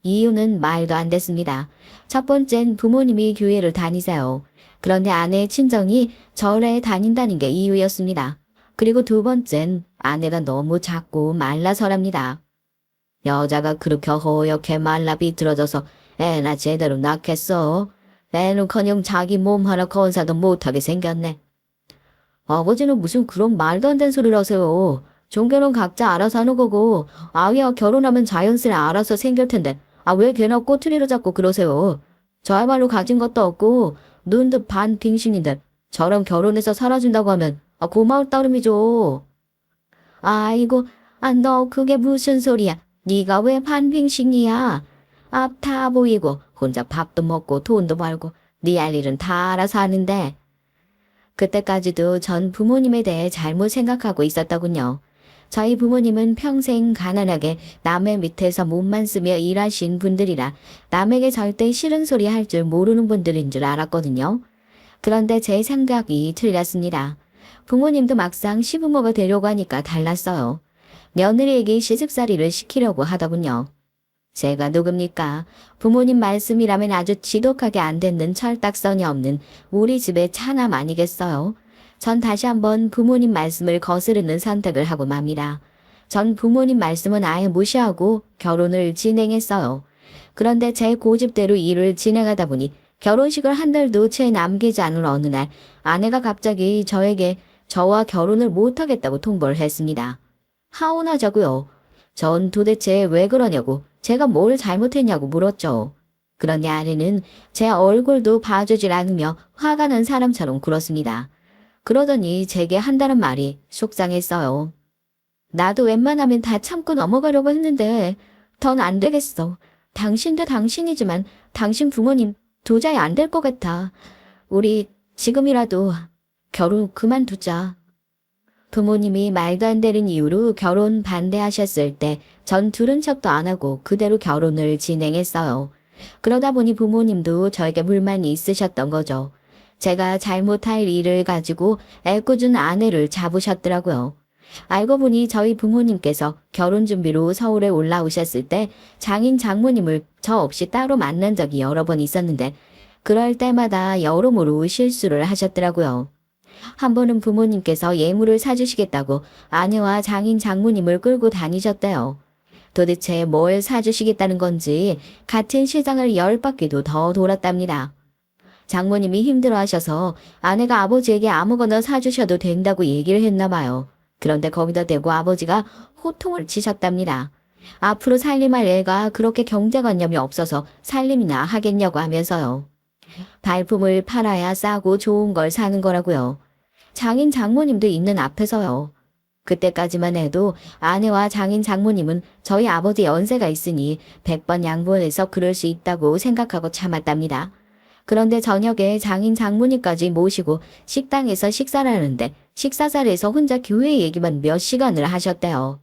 Speaker 1: 이유는 말도 안 됐습니다. 첫 번째는 부모님이 교회를 다니세요. 그런데 아내의 친정이 절에 다닌다는 게 이유였습니다. 그리고 두 번째는 아내가 너무 작고 말라서랍니다. 여자가 그렇게 허옇게 말라 비틀어져서 애나 제대로 낳겠어. 애는커녕 자기 몸 하나 건사도 못하게 생겼네. 아버지는 무슨 그런 말도 안 되는 소리를 하세요. 종교는 각자 알아서 하는 거고 아이와 결혼하면 자연스레 알아서 생길 텐데 왜 걔나 꼬투리로 잡고 그러세요. 저야말로 가진 것도 없고 눈도 반 빙신인데 저랑 결혼해서 살아준다고 하면 고마울 따름이죠. 아이고 너 그게 무슨 소리야. 네가 왜 반빙신이야. 앞 다 보이고 혼자 밥도 먹고 돈도 벌고 네 할 일은 다 알아서 하는데. 그때까지도 전 부모님에 대해 잘못 생각하고 있었더군요. 저희 부모님은 평생 가난하게 남의 밑에서 몸만 쓰며 일하신 분들이라 남에게 절대 싫은 소리 할 줄 모르는 분들인 줄 알았거든요. 그런데 제 생각이 틀렸습니다. 부모님도 막상 시부모가 되려고 하니까 달랐어요. 며느리에게 시집살이를 시키려고 하더군요. 제가 누굽니까? 부모님 말씀이라면 아주 지독하게 안 듣는 철딱선이 없는 우리 집의 차남 아니겠어요? 전 다시 한번 부모님 말씀을 거스르는 선택을 하고 맙니다. 전 부모님 말씀은 아예 무시하고 결혼을 진행했어요. 그런데 제 고집대로 일을 진행하다 보니 결혼식을 한 달도 채 남기지 않은 어느 날 아내가 갑자기 저에게 저와 결혼을 못하겠다고 통보를 했습니다. 하원하자고요. 전 도대체 왜 그러냐고 제가 뭘 잘못했냐고 물었죠. 그러니 아내는 제 얼굴도 봐주질 않으며 화가 난 사람처럼 굴었습니다. 그러더니 제게 한다는 말이 속상했어요. 나도 웬만하면 다 참고 넘어가려고 했는데 넌 안 되겠어. 당신도 당신이지만 당신 부모님 도저히 안 될 것 같아. 우리 지금이라도 결혼 그만두자. 부모님이 말도 안 되는 이유로 결혼 반대하셨을 때 전 들은 척도 안 하고 그대로 결혼을 진행했어요. 그러다 보니 부모님도 저에게 불만이 있으셨던 거죠. 제가 잘못할 일을 가지고 애꿎은 아내를 잡으셨더라고요. 알고 보니 저희 부모님께서 결혼 준비로 서울에 올라오셨을 때 장인 장모님을 저 없이 따로 만난 적이 여러 번 있었는데 그럴 때마다 여러모로 실수를 하셨더라고요. 한 번은 부모님께서 예물을 사주시겠다고 아내와 장인 장모님을 끌고 다니셨대요. 도대체 뭘 사주시겠다는 건지 같은 시장을 10바퀴도 더 돌았답니다. 장모님이 힘들어하셔서 아내가 아버지에게 아무거나 사주셔도 된다고 얘기를 했나 봐요. 그런데 거기다 대고 아버지가 호통을 치셨답니다. 앞으로 살림할 애가 그렇게 경제관념이 없어서 살림이나 하겠냐고 하면서요. 발품을 팔아야 싸고 좋은 걸 사는 거라고요. 장인 장모님도 있는 앞에서요. 그때까지만 해도 아내와 장인 장모님은 저희 아버지 연세가 있으니 100번 양보해서 그럴 수 있다고 생각하고 참았답니다. 그런데 저녁에 장인 장모님까지 모시고 식당에서 식사를 하는데 식사 자리에서 혼자 교회 얘기만 몇 시간을 하셨대요.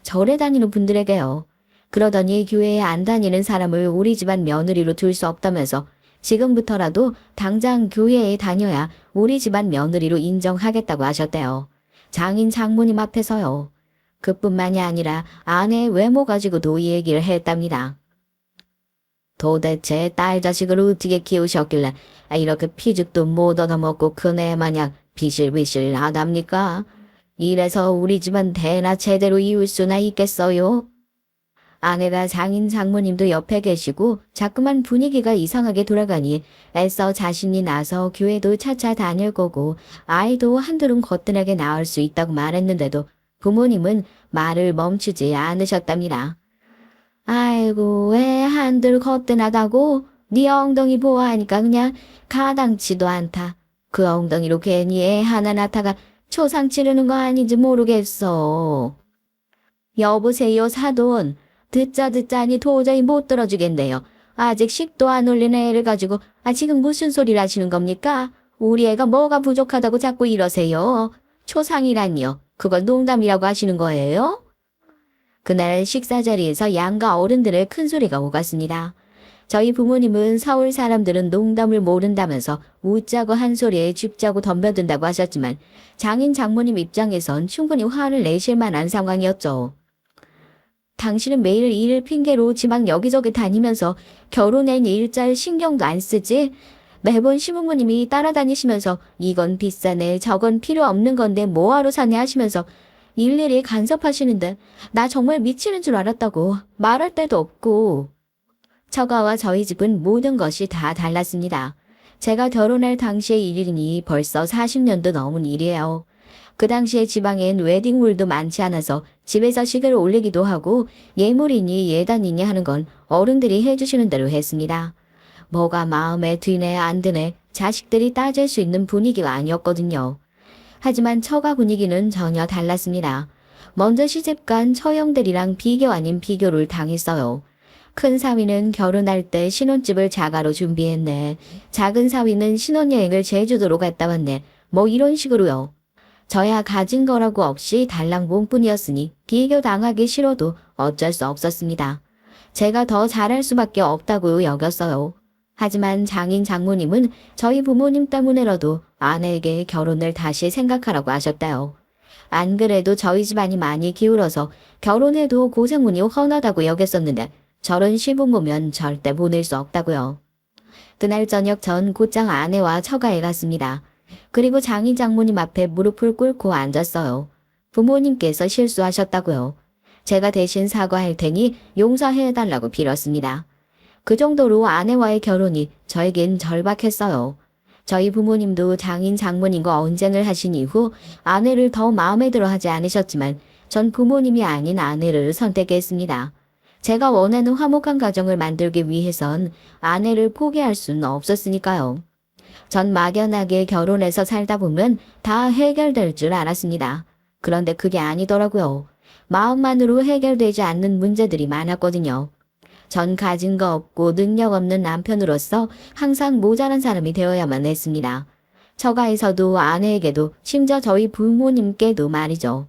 Speaker 1: 절에 다니는 분들에게요. 그러더니 교회에 안 다니는 사람을 우리 집안 며느리로 둘 수 없다면서 지금부터라도 당장 교회에 다녀야 우리 집안 며느리로 인정하겠다고 하셨대요. 장인 장모님 앞에서요. 그뿐만이 아니라 아내의 외모 가지고도 이 얘기를 했답니다. 도대체 딸 자식을 어떻게 키우셨길래 이렇게 피죽도 못 얻어먹고 그네 마냥 비실비실 하답니까? 이래서 우리 집안 대나 제대로 이을 수나 있겠어요? 아내가 장인 장모님도 옆에 계시고 자꾸만 분위기가 이상하게 돌아가니 애써 자신이 나서 교회도 차차 다닐 거고 아이도 한둘은 거뜬하게 낳을 수 있다고 말했는데도 부모님은 말을 멈추지 않으셨답니다. 아이고 왜 한들 거뜬하다고? 네 엉덩이 보아하니까 그냥 가당치도 않다. 그 엉덩이로 괜히 애 하나 낳다가 초상 치르는 거 아닌지 모르겠어. 여보세요 사돈. 듣자니 도저히 못 들어주겠네요. 아직 식도 안 올린 애를 가지고 지금 무슨 소리를 하시는 겁니까? 우리 애가 뭐가 부족하다고 자꾸 이러세요. 초상이란요. 그걸 농담이라고 하시는 거예요? 그날 식사 자리에서 양가 어른들의 큰 소리가 오갔습니다. 저희 부모님은 서울 사람들은 농담을 모른다면서 웃자고 한 소리에 죽자고 덤벼든다고 하셨지만 장인 장모님 입장에선 충분히 화를 내실 만한 상황이었죠. 당신은 매일 일 핑계로 지방 여기저기 다니면서 결혼한 일자를 신경도 안 쓰지? 매번 시부모님이 따라다니시면서 이건 비싸네 저건 필요 없는 건데 뭐하러 사네 하시면서 일일이 간섭하시는데 나 정말 미치는 줄 알았다고 말할 데도 없고. 처가와 저희 집은 모든 것이 다 달랐습니다. 제가 결혼할 당시의 일이니 벌써 40년도 넘은 일이에요. 그 당시에 지방엔 웨딩홀도 많지 않아서 집에서 식을 올리기도 하고 예물이니 예단이니 하는 건 어른들이 해주시는 대로 했습니다. 뭐가 마음에 드네 안 드네 자식들이 따질 수 있는 분위기가 아니었거든요. 하지만 처가 분위기는 전혀 달랐습니다. 먼저 시집간 처형들이랑 비교 아닌 비교를 당했어요. 큰 사위는 결혼할 때 신혼집을 자가로 준비했네. 작은 사위는 신혼여행을 제주도로 갔다 왔네. 뭐 이런 식으로요. 저야 가진 거라고 없이 달랑봉뿐이었으니 비교당하기 싫어도 어쩔 수 없었습니다. 제가 더 잘할 수밖에 없다고 여겼어요. 하지만 장인 장모님은 저희 부모님 때문에라도 아내에게 결혼을 다시 생각하라고 하셨대요. 안 그래도 저희 집안이 많이 기울어서 결혼해도 고생운이 훤하다고 여겼었는데 저런 시부모면 절대 보낼 수 없다고요. 그날 저녁 전 곧장 아내와 처가에 갔습니다. 그리고 장인 장모님 앞에 무릎을 꿇고 앉았어요. 부모님께서 실수하셨다고요. 제가 대신 사과할 테니 용서해달라고 빌었습니다. 그 정도로 아내와의 결혼이 저에겐 절박했어요. 저희 부모님도 장인 장모님과 언쟁을 하신 이후 아내를 더 마음에 들어 하지 않으셨지만 전 부모님이 아닌 아내를 선택했습니다. 제가 원하는 화목한 가정을 만들기 위해선 아내를 포기할 수는 없었으니까요. 전 막연하게 결혼해서 살다 보면 다 해결될 줄 알았습니다. 그런데 그게 아니더라고요. 마음만으로 해결되지 않는 문제들이 많았거든요. 전 가진 거 없고 능력 없는 남편으로서 항상 모자란 사람이 되어야만 했습니다. 처가에서도 아내에게도 심지어 저희 부모님께도 말이죠.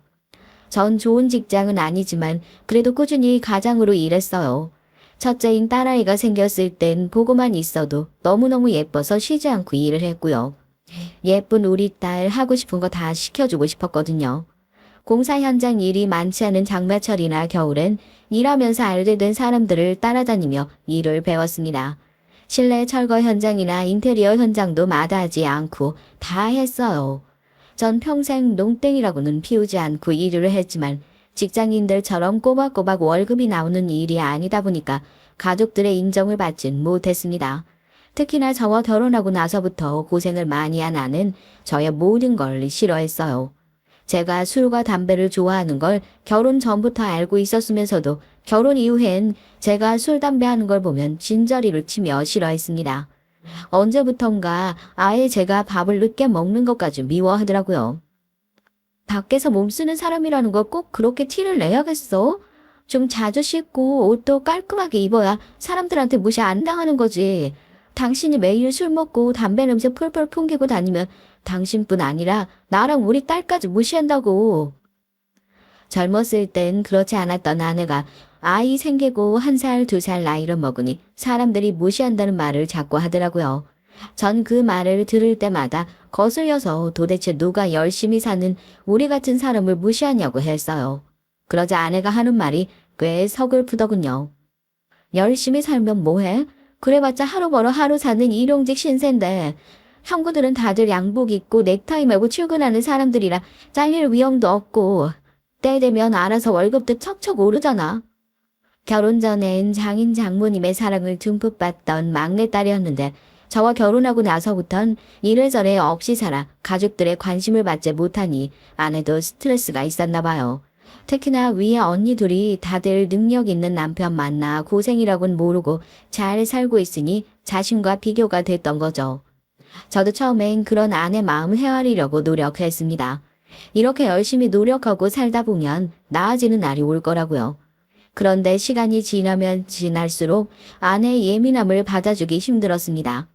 Speaker 1: 전 좋은 직장은 아니지만 그래도 꾸준히 가장으로 일했어요. 첫째인 딸아이가 생겼을 땐 보고만 있어도 너무너무 예뻐서 쉬지 않고 일을 했고요. 예쁜 우리 딸 하고 싶은 거 다 시켜주고 싶었거든요. 공사 현장 일이 많지 않은 장마철이나 겨울엔 일하면서 알게 된 사람들을 따라다니며 일을 배웠습니다. 실내 철거 현장이나 인테리어 현장도 마다하지 않고 다 했어요. 전 평생 농땡이라고는 피우지 않고 일을 했지만 직장인들처럼 꼬박꼬박 월급이 나오는 일이 아니다 보니까 가족들의 인정을 받진 못했습니다. 특히나 저와 결혼하고 나서부터 고생을 많이 한 아는 저의 모든 걸 싫어했어요. 제가 술과 담배를 좋아하는 걸 결혼 전부터 알고 있었으면서도 결혼 이후엔 제가 술, 담배 하는 걸 보면 진저리를 치며 싫어했습니다. 언제부턴가 아예 제가 밥을 늦게 먹는 것까지 미워하더라고요. 밖에서 몸 쓰는 사람이라는 걸 꼭 그렇게 티를 내야겠어? 좀 자주 씻고 옷도 깔끔하게 입어야 사람들한테 무시 안 당하는 거지. 당신이 매일 술 먹고 담배 냄새 풀풀 풍기고 다니면 당신뿐 아니라 나랑 우리 딸까지 무시한다고. 젊었을 땐 그렇지 않았던 아내가 아이 생기고 1살, 2살 나이를 먹으니 사람들이 무시한다는 말을 자꾸 하더라고요. 전 그 말을 들을 때마다 거슬려서 도대체 누가 열심히 사는 우리 같은 사람을 무시하냐고 했어요. 그러자 아내가 하는 말이 꽤 서글프더군요. 열심히 살면 뭐해? 그래봤자 하루 벌어 하루 사는 일용직 신세인데 형구들은 다들 양복 입고 넥타이 메고 출근하는 사람들이라 잘릴 위험도 없고 때 되면 알아서 월급도 척척 오르잖아. 결혼 전엔 장인 장모님의 사랑을 듬뿍 받던 막내딸이었는데 저와 결혼하고 나서부턴 이래저래 없이 살아 가족들의 관심을 받지 못하니 아내도 스트레스가 있었나 봐요. 특히나 위에 언니 둘이 다들 능력 있는 남편 만나 고생이라곤 모르고 잘 살고 있으니 자신과 비교가 됐던 거죠. 저도 처음엔 그런 아내 마음을 헤아리려고 노력했습니다. 이렇게 열심히 노력하고 살다 보면 나아지는 날이 올 거라고요. 그런데 시간이 지나면 지날수록 아내의 예민함을 받아주기 힘들었습니다.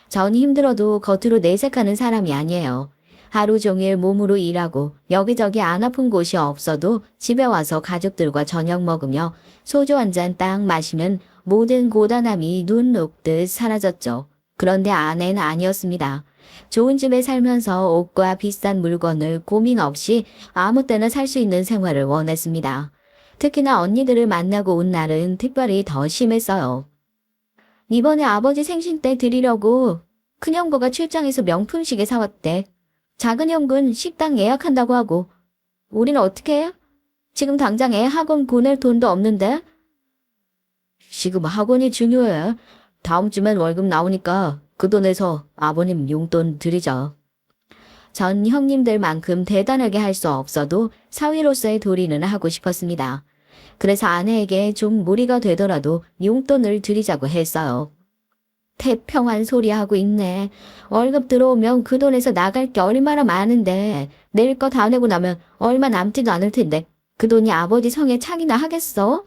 Speaker 1: 전 힘들어도 겉으로 내색하는 사람이 아니에요. 하루 종일 몸으로 일하고 여기저기 안 아픈 곳이 없어도 집에 와서 가족들과 저녁 먹으며 소주 한 잔 딱 마시면 모든 고단함이 눈 녹듯 사라졌죠. 그런데 아내는 아니었습니다. 좋은 집에 살면서 옷과 비싼 물건을 고민 없이 아무 때나 살 수 있는 생활을 원했습니다. 특히나 언니들을 만나고 온 날은 특별히 더 심했어요. 이번에 아버지 생신 때 드리려고 큰형부가 출장에서 명품 시계 사왔대. 작은 형군 식당 예약한다고 하고. 우리는 어떻게 해? 지금 당장 애 학원 보낼 돈도 없는데? 지금 학원이 중요해. 다음 주면 월급 나오니까 그 돈에서 아버님 용돈 드리자. 전 형님들만큼 대단하게 할 수 없어도 사위로서의 도리는 하고 싶었습니다. 그래서 아내에게 좀 무리가 되더라도 용돈을 드리자고 했어요. 태평한 소리 하고 있네. 월급 들어오면 그 돈에서 나갈 게 얼마나 많은데 낼 거 다 내고 나면 얼마 남지도 않을 텐데 그 돈이 아버지 성에 착이나 하겠어?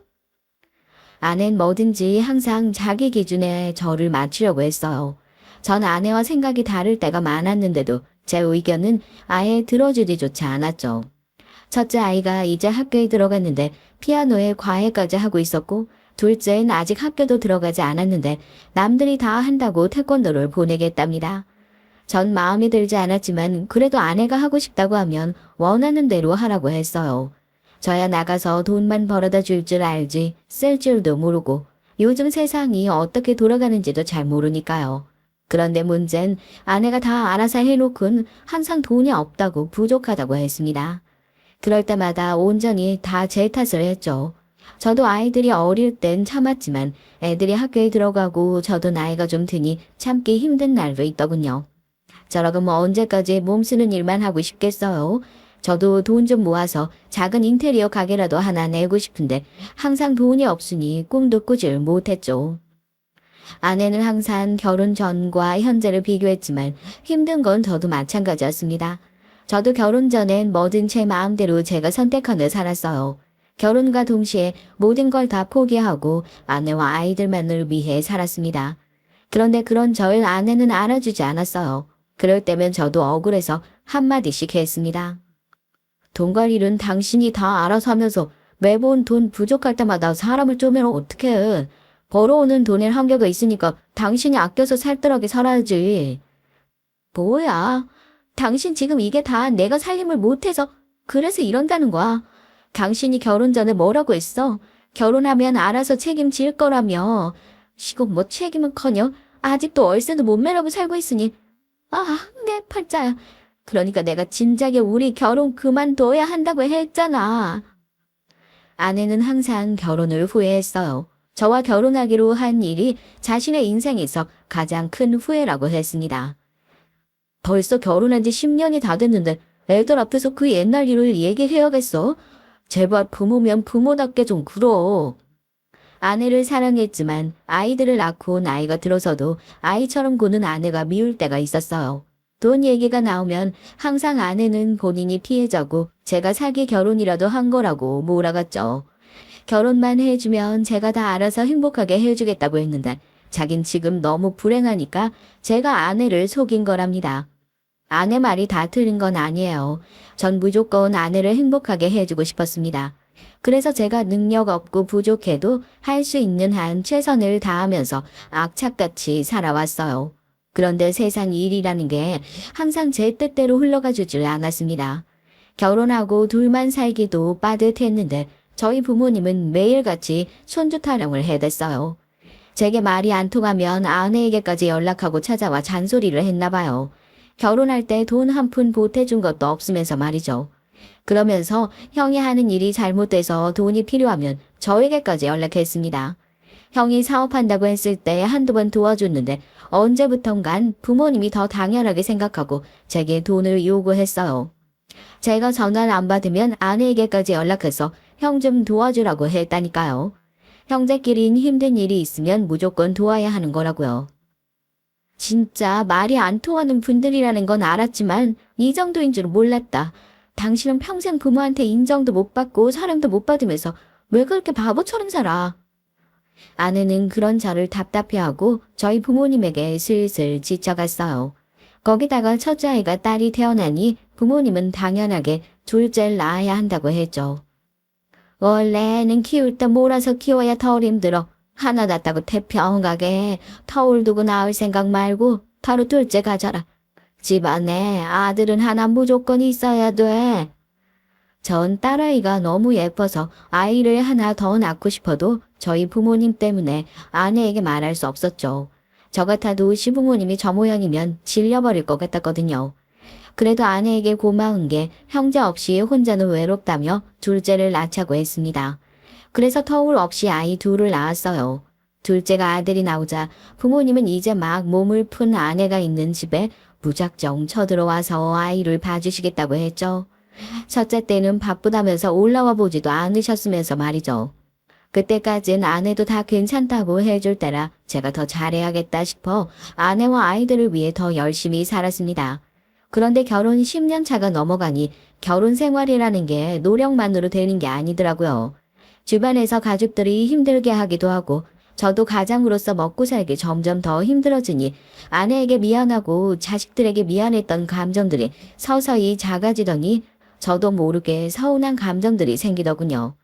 Speaker 1: 아내는 뭐든지 항상 자기 기준에 저를 맞추려고 했어요. 전 아내와 생각이 다를 때가 많았는데도 제 의견은 아예 들어주지조차 않았죠. 첫째 아이가 이제 학교에 들어갔는데 피아노에 과외까지 하고 있었고 둘째는 아직 학교도 들어가지 않았는데 남들이 다 한다고 태권도를 보내겠답니다. 전 마음에 들지 않았지만 그래도 아내가 하고 싶다고 하면 원하는 대로 하라고 했어요. 저야 나가서 돈만 벌어다 줄 줄 알지 쓸 줄도 모르고 요즘 세상이 어떻게 돌아가는지도 잘 모르니까요. 그런데 문제는 아내가 다 알아서 해놓고는 항상 돈이 없다고 부족하다고 했습니다. 그럴 때마다 온전히 다 제 탓을 했죠. 저도 아이들이 어릴 땐 참았지만 애들이 학교에 들어가고 저도 나이가 좀 드니 참기 힘든 날도 있더군요. 저라고 뭐 언제까지 몸 쓰는 일만 하고 싶겠어요. 저도 돈 좀 모아서 작은 인테리어 가게라도 하나 내고 싶은데 항상 돈이 없으니 꿈도 꾸질 못했죠. 아내는 항상 결혼 전과 현재를 비교했지만 힘든 건 저도 마찬가지였습니다. 저도 결혼 전엔 뭐든 제 마음대로 제가 선택하며 살았어요. 결혼과 동시에 모든 걸 다 포기하고 아내와 아이들만을 위해 살았습니다. 그런데 그런 저를 아내는 알아주지 않았어요. 그럴 때면 저도 억울해서 한마디씩 했습니다. 돈 관리는 당신이 다 알아서 하면서 매번 돈 부족할 때마다 사람을 쪼매면 어떡해. 벌어오는 돈에 한계가 있으니까 당신이 아껴서 살뜰하게 살아야지. 뭐야? 당신 지금 이게 다 내가 살림을 못해서 그래서 이런다는 거야. 당신이 결혼 전에 뭐라고 했어? 결혼하면 알아서 책임질 거라며. 시고 뭐 책임은커녕 아직도 월세도 못 매라고 살고 있으니. 아, 내 팔자야. 그러니까 내가 진작에 우리 결혼 그만둬야 한다고 했잖아. 아내는 항상 결혼을 후회했어요. 저와 결혼하기로 한 일이 자신의 인생에서 가장 큰 후회라고 했습니다. 벌써 결혼한 지 10년이 다 됐는데 애들 앞에서 그 옛날 일을 얘기해야겠어? 제발 부모면 부모답게 좀 굴어. 아내를 사랑했지만 아이들을 낳고 나이가 들어서도 아이처럼 구는 아내가 미울 때가 있었어요. 돈 얘기가 나오면 항상 아내는 본인이 피해자고 제가 사기 결혼이라도 한 거라고 몰아갔죠. 결혼만 해주면 제가 다 알아서 행복하게 해주겠다고 했는데 자긴 지금 너무 불행하니까 제가 아내를 속인 거랍니다. 아내 말이 다 틀린 건 아니에요. 전 무조건 아내를 행복하게 해주고 싶었습니다. 그래서 제가 능력 없고 부족해도 할 수 있는 한 최선을 다하면서 악착같이 살아왔어요. 그런데 세상 일이라는 게 항상 제 뜻대로 흘러가 주질 않았습니다. 결혼하고 둘만 살기도 빠듯했는데 저희 부모님은 매일같이 손주 타령을 해댔어요. 제게 말이 안 통하면 아내에게까지 연락하고 찾아와 잔소리를 했나 봐요. 결혼할 때 돈 한 푼 보태준 것도 없으면서 말이죠. 그러면서 형이 하는 일이 잘못돼서 돈이 필요하면 저에게까지 연락했습니다. 형이 사업한다고 했을 때 한두 번 도와줬는데 언제부턴간 부모님이 더 당연하게 생각하고 제게 돈을 요구했어요. 제가 전화를 안 받으면 아내에게까지 연락해서 형 좀 도와주라고 했다니까요. 형제끼리는 힘든 일이 있으면 무조건 도와야 하는 거라고요. 진짜 말이 안 통하는 분들이라는 건 알았지만 이 정도인 줄 몰랐다. 당신은 평생 부모한테 인정도 못 받고 사랑도 못 받으면서 왜 그렇게 바보처럼 살아? 아내는 그런 저를 답답해하고 저희 부모님에게 슬슬 지쳐갔어요. 거기다가 첫째 아이가 딸이 태어나니 부모님은 당연하게 둘째를 낳아야 한다고 했죠. 원래는 키울 때 몰아서 키워야 덜 힘들어. 하나 낳았다고 태평하게 터울 두고 낳을 생각 말고 바로 둘째 가져라. 집안에 아들은 하나 무조건 있어야 돼. 전 딸아이가 너무 예뻐서 아이를 하나 더 낳고 싶어도 저희 부모님 때문에 아내에게 말할 수 없었죠. 저 같아도 시부모님이 저 모양이면 질려버릴 것 같았거든요. 그래도 아내에게 고마운 게 형제 없이 혼자는 외롭다며 둘째를 낳자고 했습니다. 그래서 터울 없이 아이 둘을 낳았어요. 둘째가 아들이 나오자 부모님은 이제 막 몸을 푼 아내가 있는 집에 무작정 쳐들어와서 아이를 봐주시겠다고 했죠. 첫째 때는 바쁘다면서 올라와 보지도 않으셨으면서 말이죠. 그때까진 아내도 다 괜찮다고 해줄 때라 제가 더 잘해야겠다 싶어 아내와 아이들을 위해 더 열심히 살았습니다. 그런데 결혼 10년 차가 넘어가니 결혼 생활이라는 게 노력만으로 되는 게 아니더라고요. 주변에서 가족들이 힘들게 하기도 하고 저도 가장으로서 먹고 살기 점점 더 힘들어지니 아내에게 미안하고 자식들에게 미안했던 감정들이 서서히 작아지더니 저도 모르게 서운한 감정들이 생기더군요.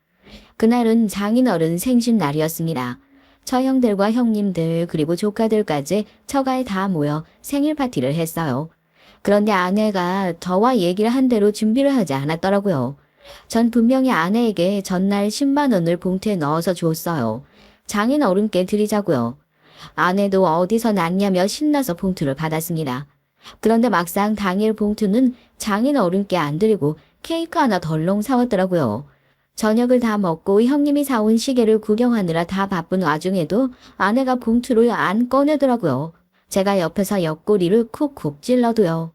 Speaker 1: 그날은 장인어른 생신날이었습니다. 처형들과 형님들 그리고 조카들까지 처가에 다 모여 생일 파티를 했어요. 그런데 아내가 저와 얘기를 한 대로 준비를 하지 않았더라고요. 전 분명히 아내에게 전날 10만 원을 봉투에 넣어서 줬어요. 장인어른께 드리자고요. 아내도 어디서 났냐며 신나서 봉투를 받았습니다. 그런데 막상 당일 봉투는 장인어른께 안 드리고 케이크 하나 덜렁 사왔더라고요. 저녁을 다 먹고 형님이 사온 시계를 구경하느라 다 바쁜 와중에도 아내가 봉투를 안 꺼내더라고요. 제가 옆에서 옆구리를 쿡쿡 찔러도요.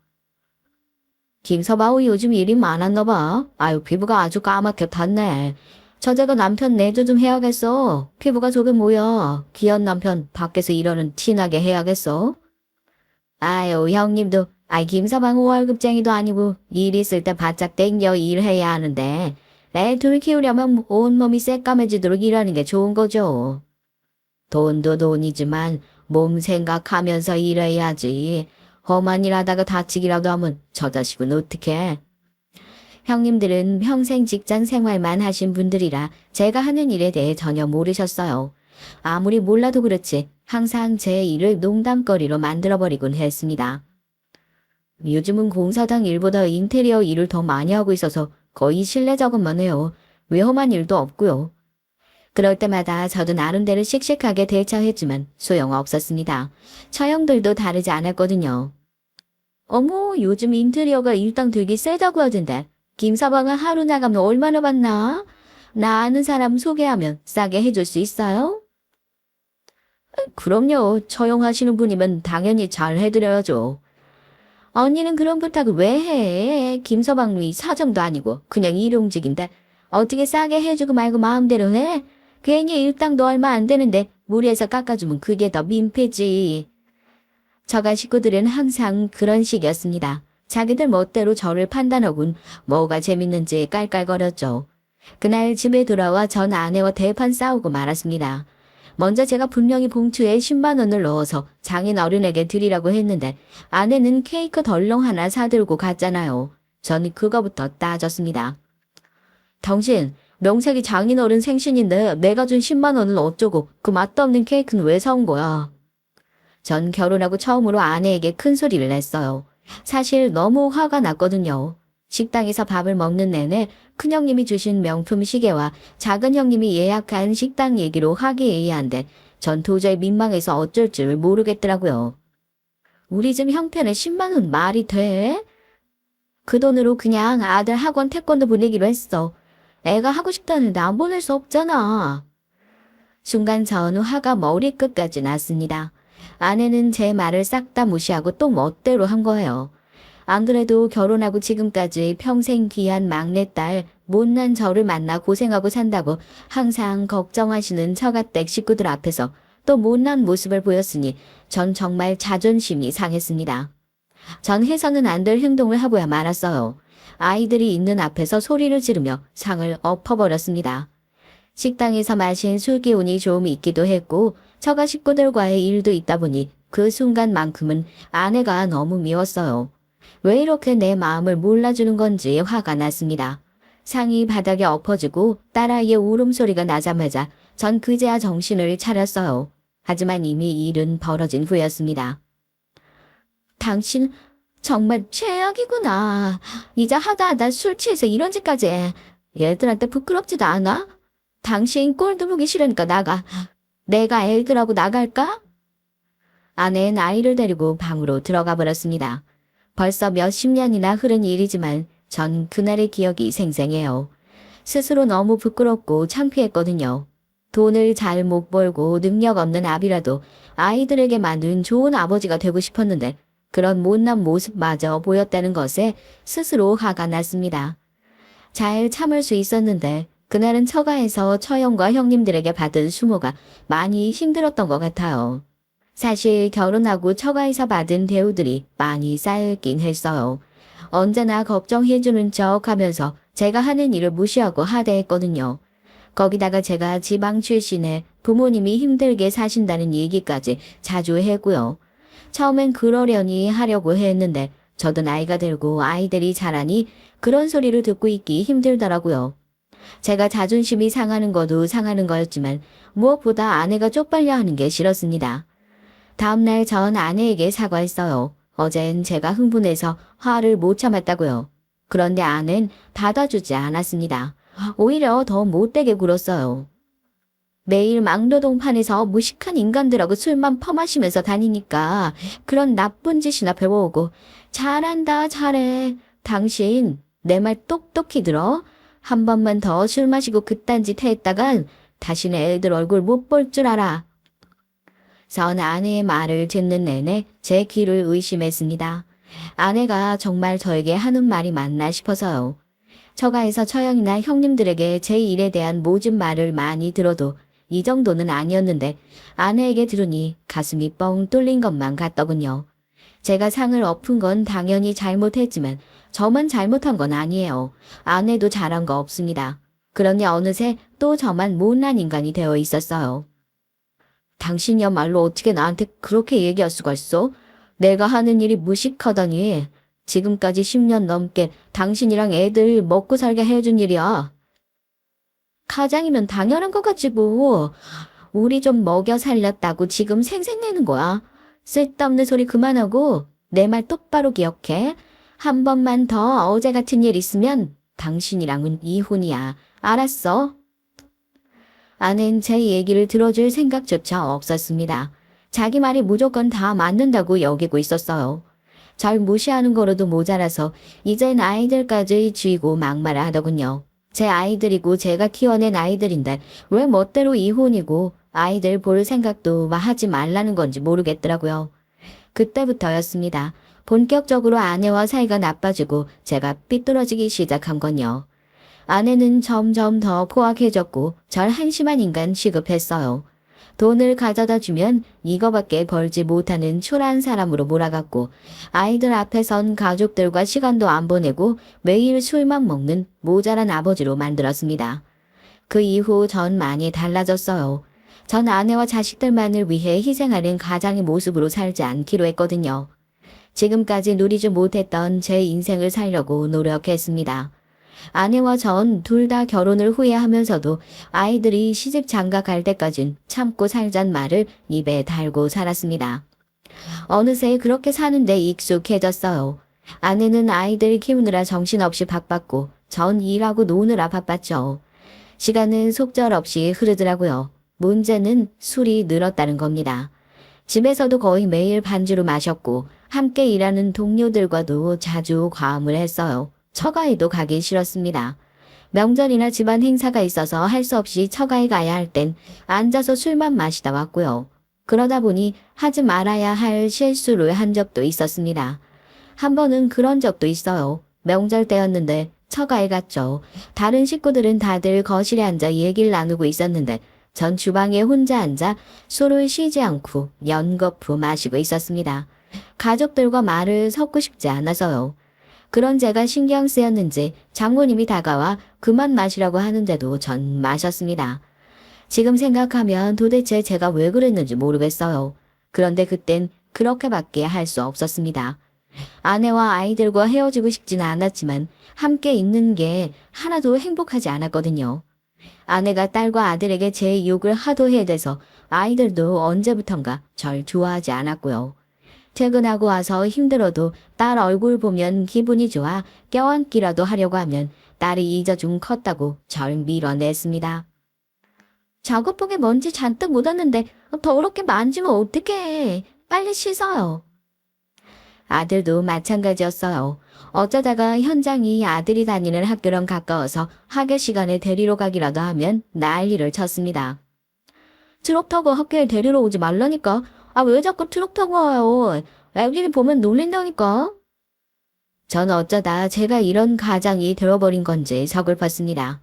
Speaker 1: 김서방이 요즘 일이 많았나 봐. 아유, 피부가 아주 까맣게 탔네. 저자가 남편 내조 좀 해야겠어. 피부가 저게 뭐야. 귀한 남편 밖에서 이러는 티나게 해야겠어. 아유, 형님도 김서방 월급쟁이도 아니고 일 있을 때 바짝 땡겨 일해야 하는데 애 둘 키우려면 온몸이 새까매지도록 일하는 게 좋은 거죠. 돈도 돈이지만 몸 생각하면서 일해야지. 험한 일 하다가 다치기라도 하면 저 자식은 어떡해. 형님들은 평생 직장 생활만 하신 분들이라 제가 하는 일에 대해 전혀 모르셨어요. 아무리 몰라도 그렇지 항상 제 일을 농담거리로 만들어버리곤 했습니다. 요즘은 공사장 일보다 인테리어 일을 더 많이 하고 있어서 거의 실내 작업만 해요. 위험한 일도 없고요. 그럴 때마다 저도 나름대로 씩씩하게 대처했지만 소용없었습니다. 처형들도 다르지 않았거든요. 어머, 요즘 인테리어가 일당 되게 세다고 하던데. 김서방은 하루 나가면 얼마나 받나? 나 아는 사람 소개하면 싸게 해줄 수 있어요? 그럼요. 처형하시는 분이면 당연히 잘 해드려야죠. 언니는 그런 부탁을 왜 해? 김서방이 사정도 아니고 그냥 일용직인데 어떻게 싸게 해주고 말고 마음대로 해? 괜히 일당도 얼마 안 되는데 무리해서 깎아주면 그게 더 민폐지. 저가 식구들은 항상 그런 식이었습니다. 자기들 멋대로 저를 판단하곤 뭐가 재밌는지 깔깔거렸죠. 그날 집에 돌아와 전 아내와 대판 싸우고 말았습니다. 먼저 제가 분명히 봉투에 10만 원을 넣어서 장인 어른에게 드리라고 했는데 아내는 케이크 덜렁 하나 사들고 갔잖아요. 전 그거부터 따졌습니다. 당신 명색이 장인 어른 생신인데 내가 준 10만 원은 어쩌고 그 맛도 없는 케이크는 왜 사온 거야? 전 결혼하고 처음으로 아내에게 큰 소리를 냈어요. 사실 너무 화가 났거든요. 식당에서 밥을 먹는 내내 큰형님이 주신 명품 시계와 작은 형님이 예약한 식당 얘기로 화기애애한데 전 도저히 민망해서 어쩔 줄 모르겠더라고요. 우리 집 형편에 10만 원 말이 돼? 그 돈으로 그냥 아들 학원 태권도 보내기로 했어. 애가 하고 싶다는데 안 보낼 수 없잖아. 순간 전 화가 머리끝까지 났습니다. 아내는 제 말을 싹 다 무시하고 또 멋대로 한 거예요. 안 그래도 결혼하고 지금까지 평생 귀한 막내딸 못난 저를 만나 고생하고 산다고 항상 걱정하시는 처가댁 식구들 앞에서 또 못난 모습을 보였으니 전 정말 자존심이 상했습니다. 전 해서는 안 될 행동을 하고야 말았어요. 아이들이 있는 앞에서 소리를 지르며 상을 엎어버렸습니다. 식당에서 마신 술 기운이 좀 있기도 했고 처가 식구들과의 일도 있다 보니 그 순간만큼은 아내가 너무 미웠어요. 왜 이렇게 내 마음을 몰라주는 건지 화가 났습니다. 상이 바닥에 엎어지고 딸아이의 울음소리가 나자마자 전 그제야 정신을 차렸어요. 하지만 이미 일은 벌어진 후였습니다. 당신 정말 최악이구나. 이제 하다 술 취해서 이런 짓까지 해. 얘들한테 부끄럽지도 않아? 당신 꼴도 보기 싫으니까 나가. 내가 애들하고 나갈까? 아내는 아이를 데리고 방으로 들어가 버렸습니다. 벌써 몇십 년이나 흐른 일이지만 전 그날의 기억이 생생해요. 스스로 너무 부끄럽고 창피했거든요. 돈을 잘 못 벌고 능력 없는 아비라도 아이들에게만은 좋은 아버지가 되고 싶었는데 그런 못난 모습마저 보였다는 것에 스스로 화가 났습니다. 잘 참을 수 있었는데 그날은 처가에서 처형과 형님들에게 받은 수모가 많이 힘들었던 것 같아요. 사실 결혼하고 처가에서 받은 대우들이 많이 쌓였긴 했어요. 언제나 걱정해주는 척 하면서 제가 하는 일을 무시하고 하대했거든요. 거기다가 제가 지방 출신에 부모님이 힘들게 사신다는 얘기까지 자주 했고요. 처음엔 그러려니 하려고 했는데 저도 나이가 들고 아이들이 자라니 그런 소리를 듣고 있기 힘들더라고요. 제가 자존심이 상하는 것도 상하는 거였지만 무엇보다 아내가 쪽팔려 하는 게 싫었습니다. 다음날 전 아내에게 사과했어요. 어젠 제가 흥분해서 화를 못 참았다고요. 그런데 아내는 받아주지 않았습니다. 오히려 더 못되게 굴었어요. 매일 막노동판에서 무식한 인간들하고 술만 퍼마시면서 다니니까 그런 나쁜 짓이나 배워오고 잘한다 잘해. 당신 내 말 똑똑히 들어. 한 번만 더 술 마시고 그딴 짓 했다간 다시는 애들 얼굴 못 볼 줄 알아. 전 아내의 말을 듣는 내내 제 귀를 의심했습니다. 아내가 정말 저에게 하는 말이 맞나 싶어서요. 처가에서 처형이나 형님들에게 제 일에 대한 모진 말을 많이 들어도 이 정도는 아니었는데 아내에게 들으니 가슴이 뻥 뚫린 것만 같더군요. 제가 상을 엎은 건 당연히 잘못했지만 저만 잘못한 건 아니에요. 아내도 잘한 거 없습니다. 그러니 어느새 또 저만 못난 인간이 되어 있었어요. 당신이야말로 어떻게 나한테 그렇게 얘기할 수가 있어? 내가 하는 일이 무식하다니. 지금까지 10년 넘게 당신이랑 애들 먹고 살게 해준 일이야. 가장이면 당연한 것 같지 뭐. 우리 좀 먹여 살렸다고 지금 생색내는 거야. 쓸데없는 소리 그만하고 내 말 똑바로 기억해. 한 번만 더 어제 같은 일 있으면 당신이랑은 이혼이야. 알았어? 아내는 제 얘기를 들어줄 생각조차 없었습니다. 자기 말이 무조건 다 맞는다고 여기고 있었어요. 절 무시하는 거로도 모자라서 이젠 아이들까지 쥐고 막말을 하더군요. 제 아이들이고 제가 키워낸 아이들인데 왜 멋대로 이혼이고 아이들 볼 생각도 하지 말라는 건지 모르겠더라고요. 그때부터였습니다. 본격적으로 아내와 사이가 나빠지고 제가 삐뚤어지기 시작한 건요. 아내는 점점 더 포악해졌고 절 한심한 인간 취급했어요. 돈을 가져다 주면 이거밖에 벌지 못하는 초라한 사람으로 몰아갔고 아이들 앞에선 가족들과 시간도 안 보내고 매일 술만 먹는 모자란 아버지로 만들었습니다. 그 이후 전 많이 달라졌어요. 전 아내와 자식들만을 위해 희생하는 가장의 모습으로 살지 않기로 했거든요. 지금까지 누리지 못했던 제 인생을 살려고 노력했습니다. 아내와 전 둘 다 결혼을 후회하면서도 아이들이 시집 장가 갈 때까진 참고 살잔 말을 입에 달고 살았습니다. 어느새 그렇게 사는데 익숙해졌어요. 아내는 아이들 키우느라 정신없이 바빴고 전 일하고 노느라 바빴죠. 시간은 속절없이 흐르더라고요. 문제는 술이 늘었다는 겁니다. 집에서도 거의 매일 반주로 마셨고 함께 일하는 동료들과도 자주 과음을 했어요. 처가에도 가기 싫었습니다. 명절이나 집안 행사가 있어서 할 수 없이 처가에 가야 할 땐 앉아서 술만 마시다 왔고요. 그러다 보니 하지 말아야 할 실수를 한 적도 있었습니다. 한 번은 그런 적도 있어요. 명절 때였는데 처가에 갔죠. 다른 식구들은 다들 거실에 앉아 얘기를 나누고 있었는데 전 주방에 혼자 앉아 술을 쉬지 않고 연거푸 마시고 있었습니다. 가족들과 말을 섞고 싶지 않아서요. 그런 제가 신경 쓰였는지 장모님이 다가와 그만 마시라고 하는데도 전 마셨습니다. 지금 생각하면 도대체 제가 왜 그랬는지 모르겠어요. 그런데 그땐 그렇게밖에 할 수 없었습니다. 아내와 아이들과 헤어지고 싶지는 않았지만 함께 있는 게 하나도 행복하지 않았거든요. 아내가 딸과 아들에게 제 욕을 하도 해대서 아이들도 언제부턴가 절 좋아하지 않았고요. 퇴근하고 와서 힘들어도 딸 얼굴 보면 기분이 좋아 껴안기라도 하려고 하면 딸이 잊어준 컸다고 절 밀어냈습니다. 작업복에 먼지 잔뜩 묻었는데 더럽게 만지면 어떡해. 빨리 씻어요. 아들도 마찬가지였어요. 어쩌다가 현장이 아들이 다니는 학교랑 가까워서 학교 시간에 데리러 가기라도 하면 난리를 쳤습니다. 트럭 타고 학교에 데리러 오지 말라니까. 아, 왜 자꾸 트럭 타고 와요? 애들이 보면 놀린다니까. 전 어쩌다 제가 이런 가장이 되어버린 건지 서글펐습니다.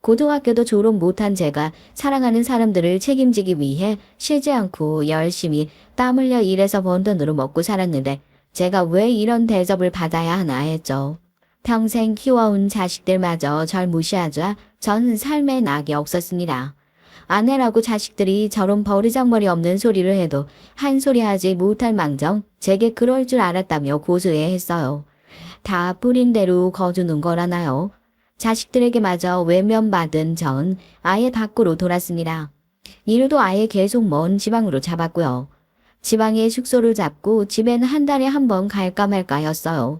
Speaker 1: 고등학교도 졸업 못한 제가 사랑하는 사람들을 책임지기 위해 쉬지 않고 열심히 땀 흘려 일해서 번 돈으로 먹고 살았는데 제가 왜 이런 대접을 받아야 하나 했죠. 평생 키워온 자식들마저 절 무시하자 전 삶에 낙이 없었습니다. 아내라고 자식들이 저런 버르장머리 없는 소리를 해도 한 소리 하지 못할 망정 제게 그럴 줄 알았다며 고소해 했어요. 다 뿌린 대로 거두는 거라나요? 자식들에게마저 외면받은 전 아예 밖으로 돌았습니다. 일도 아예 계속 먼 지방으로 잡았고요. 지방에 숙소를 잡고 집엔 한 달에 한 번 갈까 말까였어요.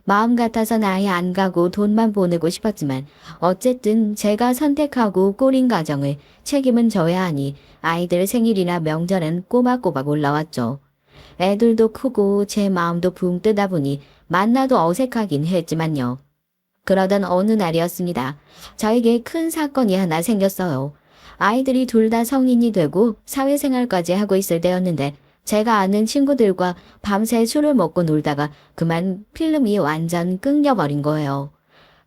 Speaker 1: 마음 같아선 아예 안 가고 돈만 보내고 싶었지만 어쨌든 제가 선택하고 꾸린 가정을 책임은 져야 하니 아이들 생일이나 명절은 꼬박꼬박 올라왔죠. 애들도 크고 제 마음도 붕 뜨다 보니 만나도 어색하긴 했지만요. 그러던 어느 날이었습니다. 저에게 큰 사건이 하나 생겼어요. 아이들이 둘 다 성인이 되고 사회생활까지 하고 있을 때였는데 제가 아는 친구들과 밤새 술을 먹고 놀다가 그만 필름이 완전 끊겨버린 거예요.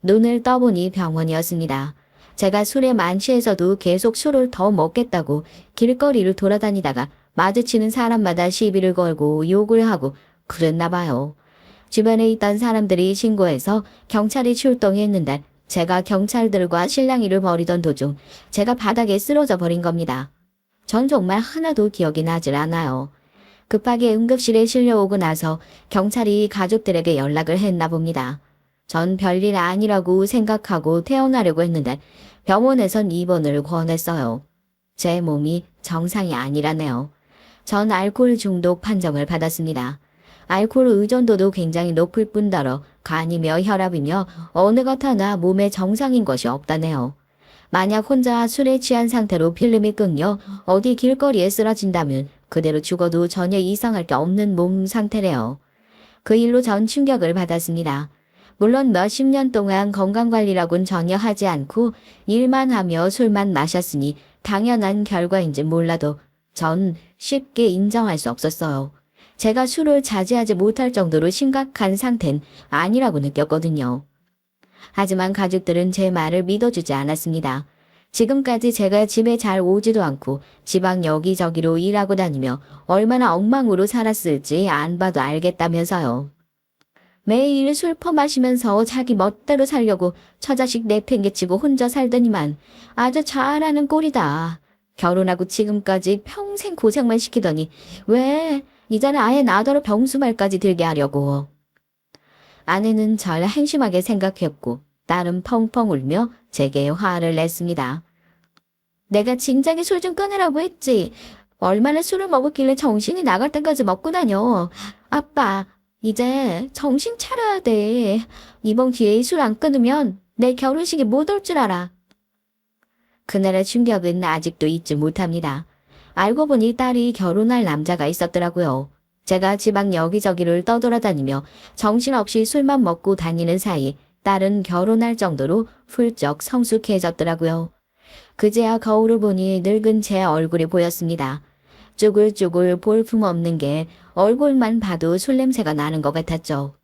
Speaker 1: 눈을 떠보니 병원이었습니다. 제가 술에 만취해서도 계속 술을 더 먹겠다고 길거리를 돌아다니다가 마주치는 사람마다 시비를 걸고 욕을 하고 그랬나 봐요. 주변에 있던 사람들이 신고해서 경찰이 출동했는데 제가 경찰들과 실랑이를 벌이던 도중 제가 바닥에 쓰러져 버린 겁니다. 전 정말 하나도 기억이 나질 않아요. 급하게 응급실에 실려오고 나서 경찰이 가족들에게 연락을 했나 봅니다. 전 별일 아니라고 생각하고 퇴원하려고 했는데 병원에선 입원을 권했어요. 제 몸이 정상이 아니라네요. 전 알코올 중독 판정을 받았습니다. 알코올 의존도도 굉장히 높을 뿐더러 간이며 혈압이며 어느 것 하나 몸에 정상인 것이 없다네요. 만약 혼자 술에 취한 상태로 필름이 끊겨 어디 길거리에 쓰러진다면 그대로 죽어도 전혀 이상할 게 없는 몸 상태래요. 그 일로 전 충격을 받았습니다. 물론 몇십 년 동안 건강관리라곤 전혀 하지 않고 일만 하며 술만 마셨으니 당연한 결과인지 몰라도 전 쉽게 인정할 수 없었어요. 제가 술을 자제하지 못할 정도로 심각한 상태는 아니라고 느꼈거든요. 하지만 가족들은 제 말을 믿어주지 않았습니다. 지금까지 제가 집에 잘 오지도 않고 지방 여기저기로 일하고 다니며 얼마나 엉망으로 살았을지 안 봐도 알겠다면서요. 매일 술 퍼마시면서 자기 멋대로 살려고 처자식 내팽개치고 혼자 살더니만 아주 잘하는 꼴이다. 결혼하고 지금까지 평생 고생만 시키더니 왜 이제는 아예 나더러 병수말까지 들게 하려고. 아내는 절 한심하게 생각했고 딸은 펑펑 울며 제게 화를 냈습니다. 내가 진작에 술 좀 끊으라고 했지. 얼마나 술을 먹었길래 정신이 나갈 때까지 먹고 다녀. 아빠, 이제 정신 차려야 돼. 이번 기회에 술 안 끊으면 내 결혼식에 못 올 줄 알아. 그날의 충격은 아직도 잊지 못합니다. 알고 보니 딸이 결혼할 남자가 있었더라고요. 제가 지방 여기저기를 떠돌아다니며 정신없이 술만 먹고 다니는 사이 딸은 결혼할 정도로 훌쩍 성숙해졌더라고요. 그제야 거울을 보니 늙은 제 얼굴이 보였습니다. 쭈글쭈글 볼품없는 게 얼굴만 봐도 술 냄새가 나는 것 같았죠.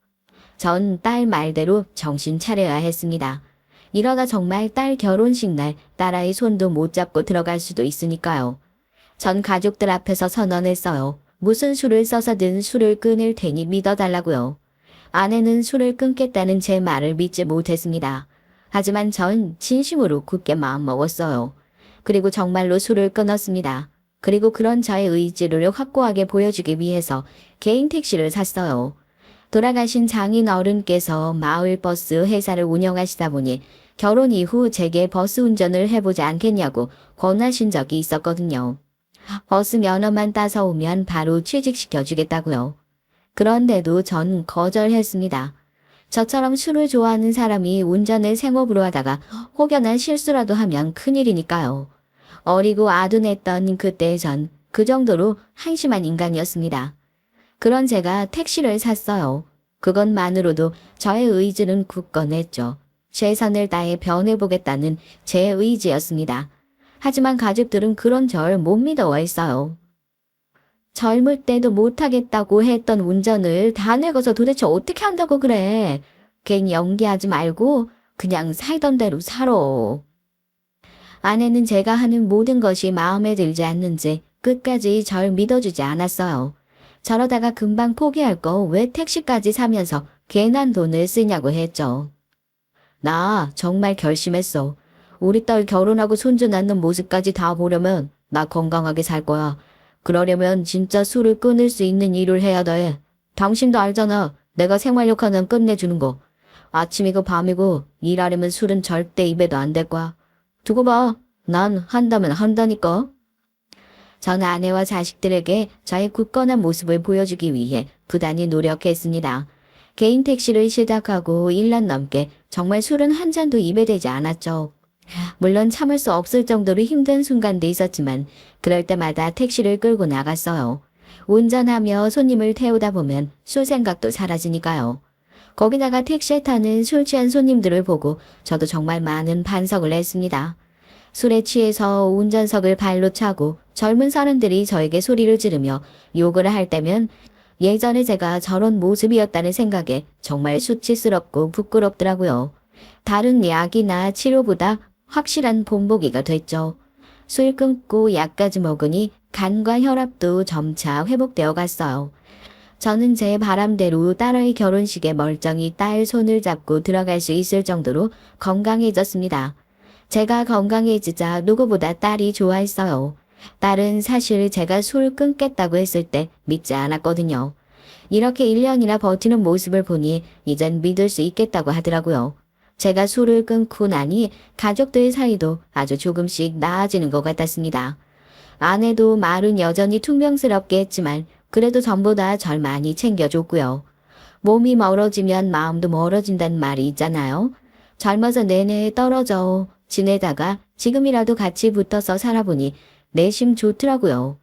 Speaker 1: 전 딸 말대로 정신 차려야 했습니다. 이러다 정말 딸 결혼식 날 딸아이 손도 못 잡고 들어갈 수도 있으니까요. 전 가족들 앞에서 선언했어요. 무슨 수를 써서든 술을 끊을 테니 믿어달라고요. 아내는 술을 끊겠다는 제 말을 믿지 못했습니다. 하지만 전 진심으로 굳게 마음먹었어요. 그리고 정말로 술을 끊었습니다. 그리고 그런 저의 의지를 확고하게 보여주기 위해서 개인 택시를 샀어요. 돌아가신 장인 어른께서 마을버스 회사를 운영하시다 보니 결혼 이후 제게 버스 운전을 해보지 않겠냐고 권하신 적이 있었거든요. 버스 면허만 따서 오면 바로 취직시켜주겠다고요. 그런데도 전 거절했습니다. 저처럼 술을 좋아하는 사람이 운전을 생업으로 하다가 혹여나 실수라도 하면 큰일이니까요. 어리고 아둔했던 그때 전 그 정도로 한심한 인간이었습니다. 그런 제가 택시를 샀어요. 그것만으로도 저의 의지는 굳건했죠. 최선을 다해 변해보겠다는 제 의지였습니다. 하지만 가족들은 그런 절 못 믿어했어요. 젊을 때도 못하겠다고 했던 운전을 다 늙어서 도대체 어떻게 한다고 그래. 괜히 연기하지 말고 그냥 살던 대로 살아. 아내는 제가 하는 모든 것이 마음에 들지 않는지 끝까지 절 믿어주지 않았어요. 저러다가 금방 포기할 거 왜 택시까지 사면서 괜한 돈을 쓰냐고 했죠. 나 정말 결심했어. 우리 딸 결혼하고 손주 낳는 모습까지 다 보려면 나 건강하게 살 거야. 그러려면 진짜 술을 끊을 수 있는 일을 해야 돼. 당신도 알잖아. 내가 생활력 하나 끝내주는 거. 아침이고 밤이고 일하려면 술은 절대 입에도 안 댈 거야. 두고 봐. 난 한다면 한다니까. 전 아내와 자식들에게 저의 굳건한 모습을 보여주기 위해 부단히 노력했습니다. 개인 택시를 시작하고 1년 넘게 정말 술은 한 잔도 입에 대지 않았죠. 물론 참을 수 없을 정도로 힘든 순간도 있었지만 그럴 때마다 택시를 끌고 나갔어요. 운전하며 손님을 태우다 보면 술 생각도 사라지니까요. 거기다가 택시에 타는 술 취한 손님들을 보고 저도 정말 많은 반성을 했습니다. 술에 취해서 운전석을 발로 차고 젊은 사람들이 저에게 소리를 지르며 욕을 할 때면 예전에 제가 저런 모습이었다는 생각에 정말 수치스럽고 부끄럽더라고요. 다른 약이나 치료보다 확실한 본보기가 됐죠. 술 끊고 약까지 먹으니 간과 혈압도 점차 회복되어 갔어요. 저는 제 바람대로 딸의 결혼식에 멀쩡히 딸 손을 잡고 들어갈 수 있을 정도로 건강해졌습니다. 제가 건강해지자 누구보다 딸이 좋아했어요. 딸은 사실 제가 술 끊겠다고 했을 때 믿지 않았거든요. 이렇게 1년이나 버티는 모습을 보니 이젠 믿을 수 있겠다고 하더라고요. 제가 술을 끊고 나니 가족들 사이도 아주 조금씩 나아지는 것 같았습니다. 아내도 말은 여전히 퉁명스럽게 했지만 그래도 전보다 절 많이 챙겨줬고요. 몸이 멀어지면 마음도 멀어진다는 말이 있잖아요. 젊어서 내내 떨어져 지내다가 지금이라도 같이 붙어서 살아보니 내심 좋더라고요.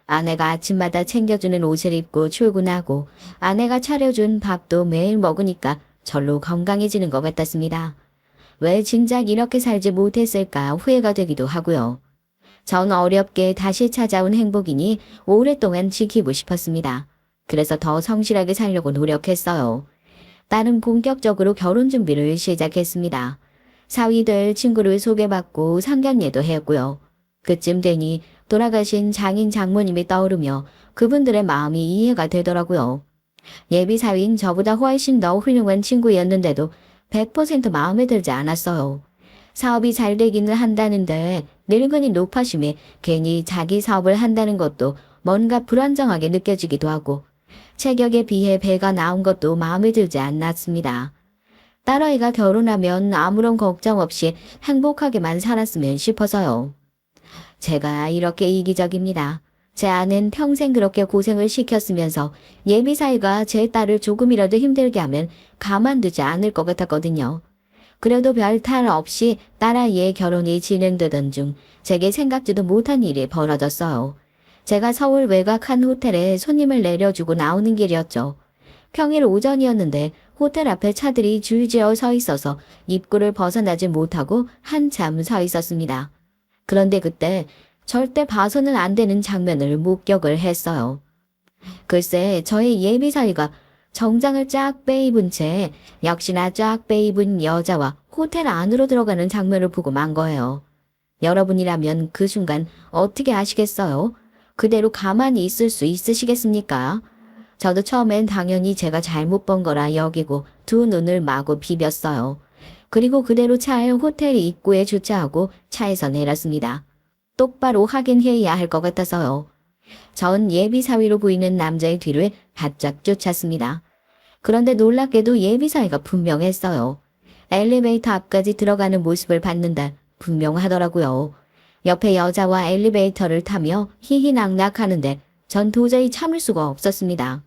Speaker 1: 아내가 아침마다 챙겨주는 옷을 입고 출근하고 아내가 차려준 밥도 매일 먹으니까 절로 건강해지는 것 같았습니다. 왜 진작 이렇게 살지 못했을까 후회가 되기도 하고요. 전 어렵게 다시 찾아온 행복이니 오랫동안 지키고 싶었습니다. 그래서 더 성실하게 살려고 노력했어요. 딸은 본격적으로 결혼 준비를 시작했습니다. 사위들 친구를 소개받고 상견례도 했고요. 그쯤 되니 돌아가신 장인 장모님이 떠오르며 그분들의 마음이 이해가 되더라고요. 예비 사위인 저보다 훨씬 더 훌륭한 친구였는데도 100% 마음에 들지 않았어요. 사업이 잘 되기는 한다는데 늙은이 높아심에 괜히 자기 사업을 한다는 것도 뭔가 불안정하게 느껴지기도 하고 체격에 비해 배가 나온 것도 마음에 들지 않았습니다. 딸아이가 결혼하면 아무런 걱정 없이 행복하게만 살았으면 싶어서요. 제가 이렇게 이기적입니다. 제 아내는 평생 그렇게 고생을 시켰으면서 예비 사위가 제 딸을 조금이라도 힘들게 하면 가만두지 않을 것 같았거든요. 그래도 별 탈 없이 딸아이의 결혼이 진행되던 중 제게 생각지도 못한 일이 벌어졌어요. 제가 서울 외곽 한 호텔에 손님을 내려주고 나오는 길이었죠. 평일 오전이었는데 호텔 앞에 차들이 줄지어 서 있어서 입구를 벗어나지 못하고 한참 서 있었습니다. 그런데 그때 절대 봐서는 안 되는 장면을 목격을 했어요. 글쎄 저의 예비 사위가 정장을 쫙 빼입은 채 역시나 쫙 빼입은 여자와 호텔 안으로 들어가는 장면을 보고 만 거예요. 여러분이라면 그 순간 어떻게 하시겠어요? 그대로 가만히 있을 수 있으시겠습니까? 저도 처음엔 당연히 제가 잘못 본 거라 여기고 두 눈을 마구 비볐어요. 그리고 그대로 차에 호텔 입구에 주차하고 차에서 내렸습니다. 똑바로 확인해야 할 것 같아서요. 전 예비 사위로 보이는 남자의 뒤를 바짝 쫓았습니다. 그런데 놀랍게도 예비 사위가 분명했어요. 엘리베이터 앞까지 들어가는 모습을 봤는데 분명하더라고요. 옆에 여자와 엘리베이터를 타며 희희낙낙하는데 전 도저히 참을 수가 없었습니다.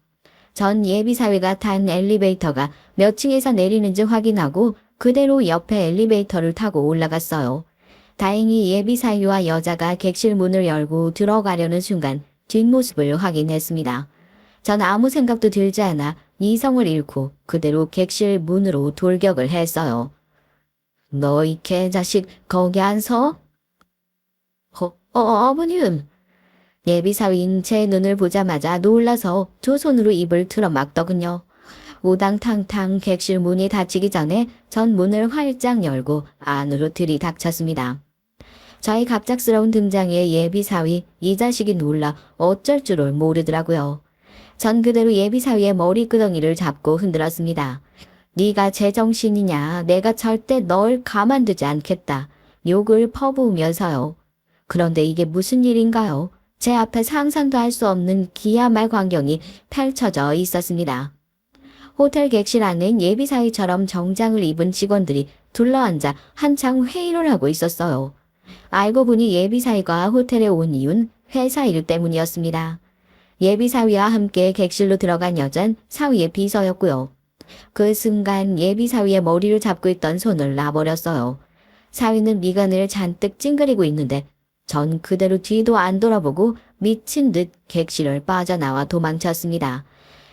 Speaker 1: 전 예비 사위가 탄 엘리베이터가 몇 층에서 내리는지 확인하고 그대로 옆에 엘리베이터를 타고 올라갔어요. 다행히 예비 사위와 여자가 객실 문을 열고 들어가려는 순간 뒷모습을 확인했습니다. 전 아무 생각도 들지 않아 이성을 잃고 그대로 객실 문으로 돌격을 했어요. 너 이 개자식 거기 안 서? 어머님. 예비 사위인 제 눈을 보자마자 놀라서 두 손으로 입을 틀어 막더군요. 우당탕탕 객실 문이 닫히기 전에 전 문을 활짝 열고 안으로 들이닥쳤습니다. 저희 갑작스러운 등장에 예비 사위 이 자식이 놀라 어쩔 줄을 모르더라고요. 전 그대로 예비 사위의 머리끄덩이를 잡고 흔들었습니다. 네가 제정신이냐? 내가 절대 널 가만두지 않겠다. 욕을 퍼부으면서요. 그런데 이게 무슨 일인가요? 제 앞에 상상도 할 수 없는 기야말 광경이 펼쳐져 있었습니다. 호텔 객실 안엔 예비 사위처럼 정장을 입은 직원들이 둘러앉아 한창 회의를 하고 있었어요. 알고 보니 예비 사위가 호텔에 온 이유는 회사 일 때문이었습니다. 예비 사위와 함께 객실로 들어간 여잔 사위의 비서였고요. 그 순간 예비 사위의 머리를 잡고 있던 손을 놔버렸어요. 사위는 미간을 잔뜩 찡그리고 있는데 전 그대로 뒤도 안 돌아보고 미친 듯 객실을 빠져나와 도망쳤습니다.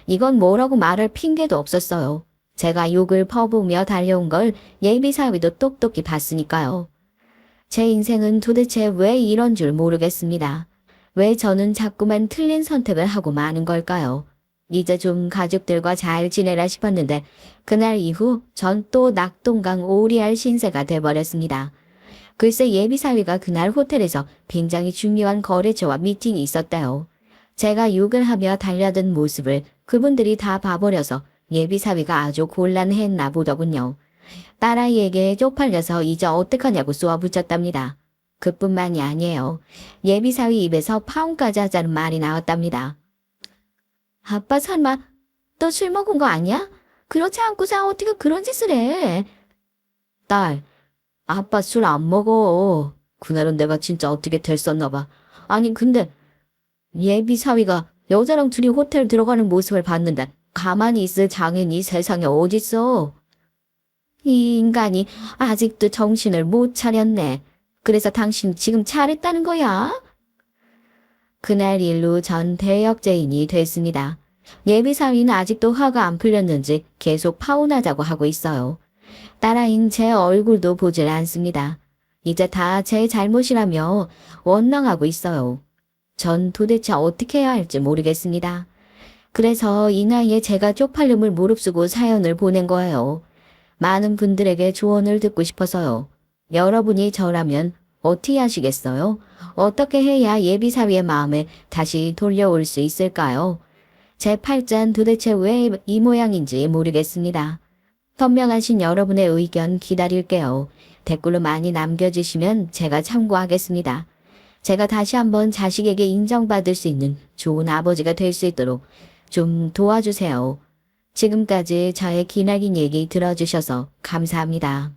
Speaker 1: 이건 뭐라고 말할 핑계도 없었어요. 제가 욕을 퍼부으며 달려온 걸 예비 사위도 똑똑히 봤으니까요. 제 인생은 도대체 왜 이런 줄 모르겠습니다. 왜 저는 자꾸만 틀린 선택을 하고 마는 걸까요? 이제 좀 가족들과 잘 지내라 싶었는데 그날 이후 전 또 낙동강 오리알 신세가 돼버렸습니다. 글쎄 예비 사위가 그날 호텔에서 굉장히 중요한 거래처와 미팅이 있었대요. 제가 욕을 하며 달려든 모습을 그분들이 다 봐버려서 예비 사위가 아주 곤란했나 보더군요. 딸아이에게 쪽팔려서 이제 어떡하냐고 쏘아붙였답니다. 그뿐만이 아니에요. 예비 사위 입에서 파혼까지 하자는 말이 나왔답니다. 아빠 설마 너 술 먹은 거 아니야? 그렇지 않고서 어떻게 그런 짓을 해? 딸, 아빠 술 안 먹어. 그날은 내가 진짜 어떻게 됐었나 봐. 아니, 근데 예비 사위가 여자랑 둘이 호텔 들어가는 모습을 봤는데 가만히 있을 장인이 세상에 어딨어? 이 인간이 아직도 정신을 못 차렸네. 그래서 당신 지금 차렸다는 거야? 그날 일로 전 대역죄인이 됐습니다. 예비 사위는 아직도 화가 안 풀렸는지 계속 파혼하자고 하고 있어요. 딸아인 제 얼굴도 보질 않습니다. 이제 다 제 잘못이라며 원망하고 있어요. 전 도대체 어떻게 해야 할지 모르겠습니다. 그래서 이 나이에 제가 쪽팔림을 무릅쓰고 사연을 보낸 거예요. 많은 분들에게 조언을 듣고 싶어서요. 여러분이 저라면 어떻게 하시겠어요? 어떻게 해야 예비 사위의 마음을 다시 돌려올 수 있을까요? 제 팔자는 도대체 왜 이 모양인지 모르겠습니다. 현명하신 여러분의 의견 기다릴게요. 댓글로 많이 남겨주시면 제가 참고하겠습니다. 제가 다시 한번 자식에게 인정받을 수 있는 좋은 아버지가 될 수 있도록 좀 도와주세요. 지금까지 저의 기나긴 얘기 들어주셔서 감사합니다.